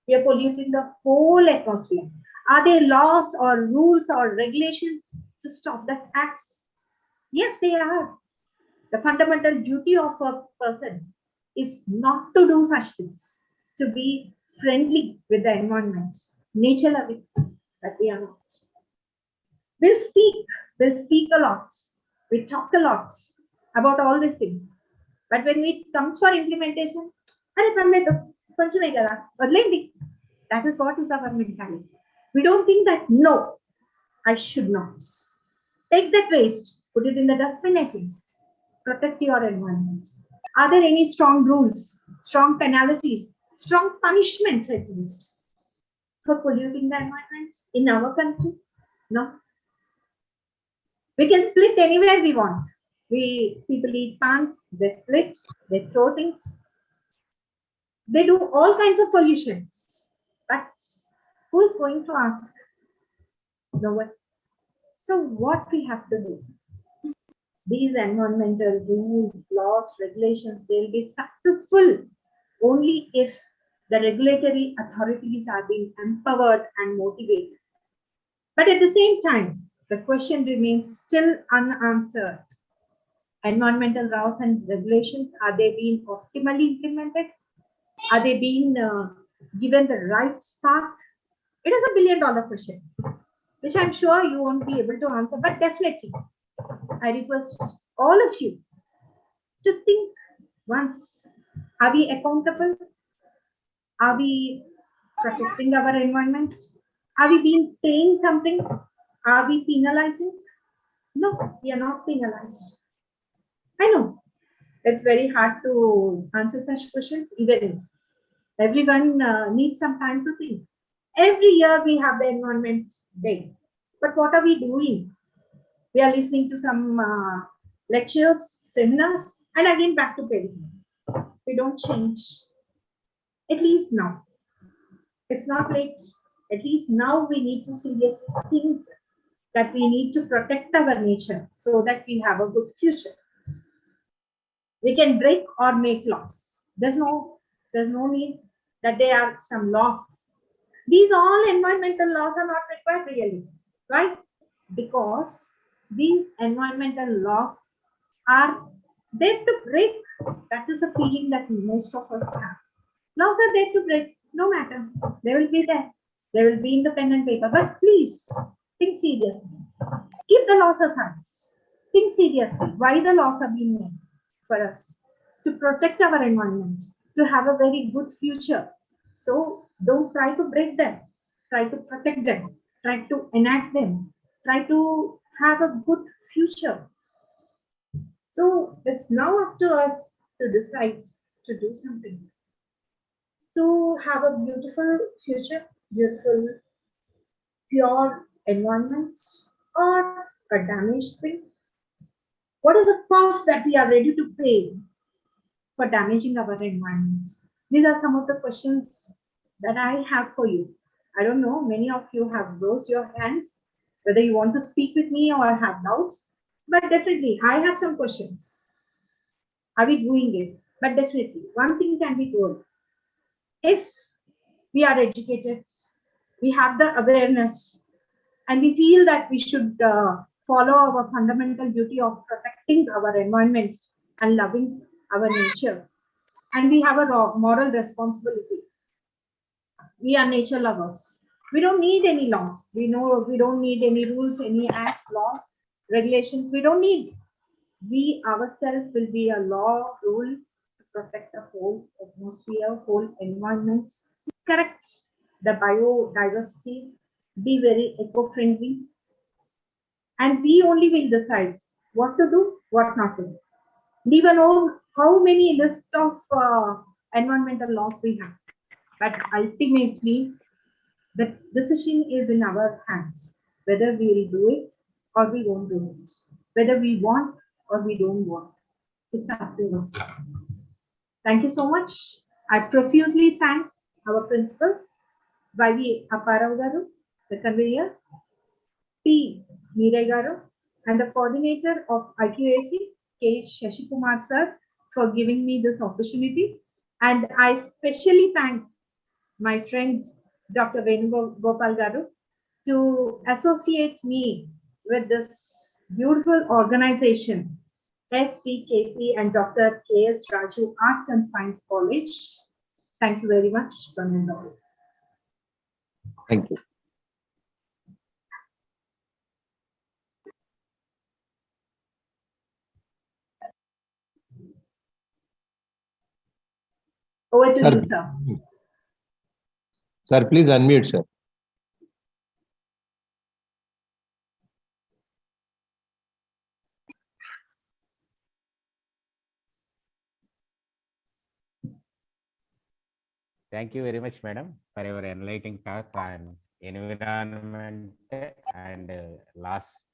We are polluting the whole atmosphere. Are there laws or rules or regulations to stop that acts? Yes, they are. The fundamental duty of a person is not to do such things, to be friendly with the environment, nature loving, but we are not. We'll speak a lot, we talk a lot about all these things. But when it comes for implementation, that is what is our mentality. We don't think that, no, I should not. Take that waste, put it in the dustbin at least. Protect your environment. Are there any strong rules, strong penalties, strong punishments at least for polluting the environment in our country? No. We can split anywhere we want. People eat pans, they split, they throw things. They do all kinds of pollutions. But who is going to ask? No one. So what we have to do? These environmental rules, laws, regulations, they'll be successful only if The regulatory authorities are being empowered and motivated. But at the same time, the question remains still unanswered. Environmental laws and regulations, are they being optimally implemented? Are they being given the right path? It is $1 billion question, which I'm sure you won't be able to answer, but definitely I request all of you to think once. Are we accountable? Are we protecting our environment? Are we being paying something? Are we penalizing? No, we are not penalized. I know it's very hard to answer such questions. Even everyone needs some time to think. Every year we have the Environment Day, but what are we doing? We are listening to some lectures, seminars, and again back to painting. We don't change. At least now. It's not late. At least now we need to seriously think that we need to protect our nature so that we have a good future. We can break or make laws. There's no need that there are some laws. These all environmental laws are not required really. Why? Because these environmental laws are there to break. That is a feeling that most of us have. Laws are there to break, no matter. They will be there. They will be in the pen and paper. But please think seriously. Keep the laws aside. Think seriously why the laws are being made for us to protect our environment, to have a very good future. So don't try to break them. Try to protect them. Try to enact them. Try to have a good future. So it's now up to us to decide to do something. To have a beautiful future, beautiful, pure environment, or a damaged thing? What is the cost that we are ready to pay for damaging our environment? These are some of the questions that I have for you. I don't know, many of you have raised your hands, whether you want to speak with me or have doubts, but definitely I have some questions. Are we doing it? But definitely, one thing can be told. If we are educated, we have the awareness, and we feel that we should follow our fundamental duty of protecting our environment and loving our nature, and we have a moral responsibility. We are nature lovers. We don't need any laws. We know we don't need any rules, any acts, laws, regulations. We don't need. We ourselves will be a law, rule to protect the whole atmosphere, whole environment, correct the biodiversity, be very eco-friendly, and we only will decide what to do, what not to do. We will know how many list of environmental laws we have, but ultimately the decision is in our hands, whether we will do it or we won't do it, whether we want or we don't want. It's up to us. Thank you so much. I profusely thank our principal, Y.V. Apparao Garu, the conveyor, P. Meera Garu, and the coordinator of IQAC, K. Shashikumar sir, for giving me this opportunity. And I especially thank my friend Dr. Venugopal Garu to associate me with this beautiful organization, S.V.K.P. and Dr.K.S. Raju Arts and Science College. Thank you very much, Fernando. Thank you. Over to you, sir. Sir, please unmute, sir. Thank you very much, madam, for your enlightening talk on environment and laws,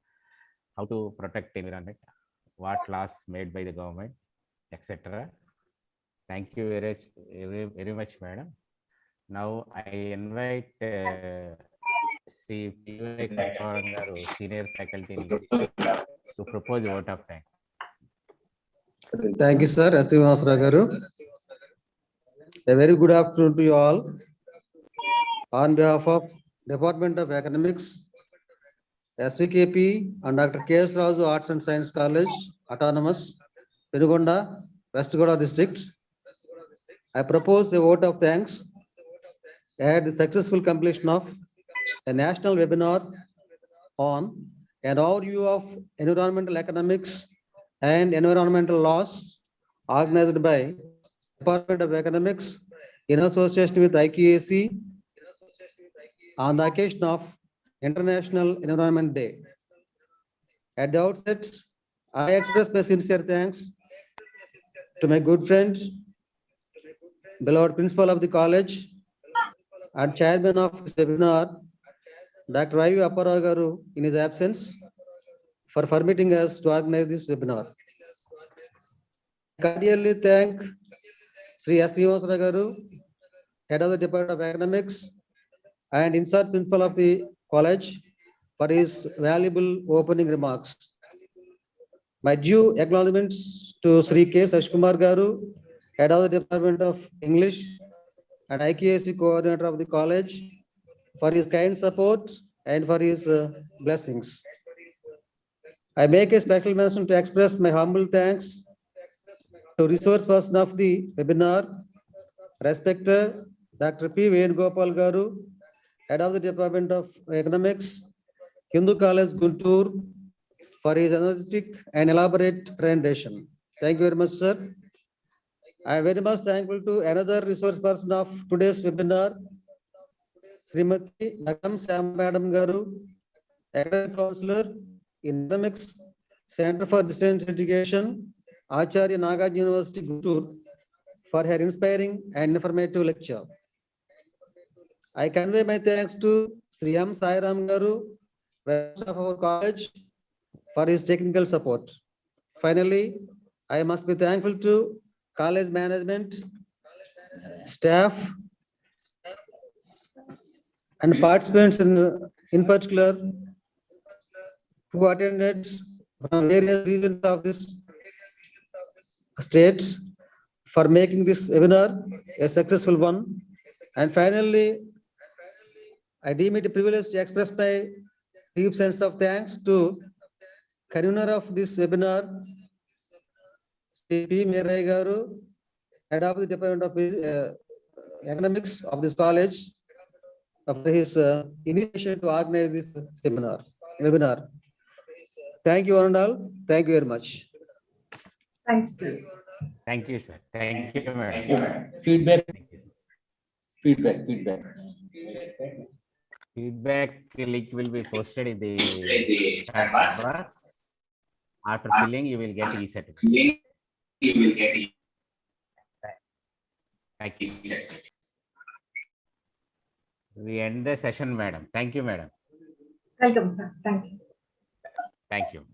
how to protect environment, what laws made by the government, etc. Thank you very much, madam. Now I invite Sri P.Y. Garu, senior faculty in English, to propose a vote of thanks. Thank you, sir. S.V.K.P. garu. A very good afternoon to you all. On behalf of Department of Economics, S.V.K.P and Dr.K.S. Arts and Science College, Autonomous, Penugonda, West Goda District. I propose a vote of thanks at the successful completion of a national webinar on an overview of environmental economics and environmental laws organized by Department of Economics in association with IQAC on the occasion of International Environment Day. At the outset, I express my sincere thanks to my good friend, beloved principal of the college and chairman of this webinar, Dr. Y.V. Apparao Garu, in his absence, for permitting us to organize this webinar. I cordially thank Sri S. Srinivasana Garu, head of the Department of Economics and in-charge principal of the college, for his valuable opening remarks. My due acknowledgements to Sri K. Sashkumar Garu, head of the Department of English and IQAC coordinator of the college, for his kind support and for his blessings. I make a special mention to express my humble thanks to resource person of the webinar, respected Dr. P. Venugopal Garu, head of the Department of Economics, Hindu College, Guntur, for his energetic and elaborate presentation. Thank you very much, sir. I am very much thankful to another resource person of today's webinar, Srimati Nagam Sam Madam Garu, Academic Counselor in Economics, Center for Distance Education, Acharya Nagarjuna University, Guntur, for her inspiring and informative lecture. I convey my thanks to Sri M. Sairam Garu, Vice of our college, for his technical support. Finally, I must be thankful to college management, staff, and participants in particular who attended from various regions of this state for making this webinar a successful one. And finally, I deem it a privilege to express my deep sense of thanks to convener of this webinar, Sri P. Meerai Garu, head of the Department of Economics of this college, for his initiative to organize this webinar. Thank you all. Thank you very much. Thanks, sir. Thank you, sir. Thank you, madam. Feedback. Thank you, sir. Feedback. Feedback link will be posted in the chat box. After filling, you will get e-certificate. Thank you. We end the session, madam. Thank you, madam. Welcome, sir. Thank you. Thank you.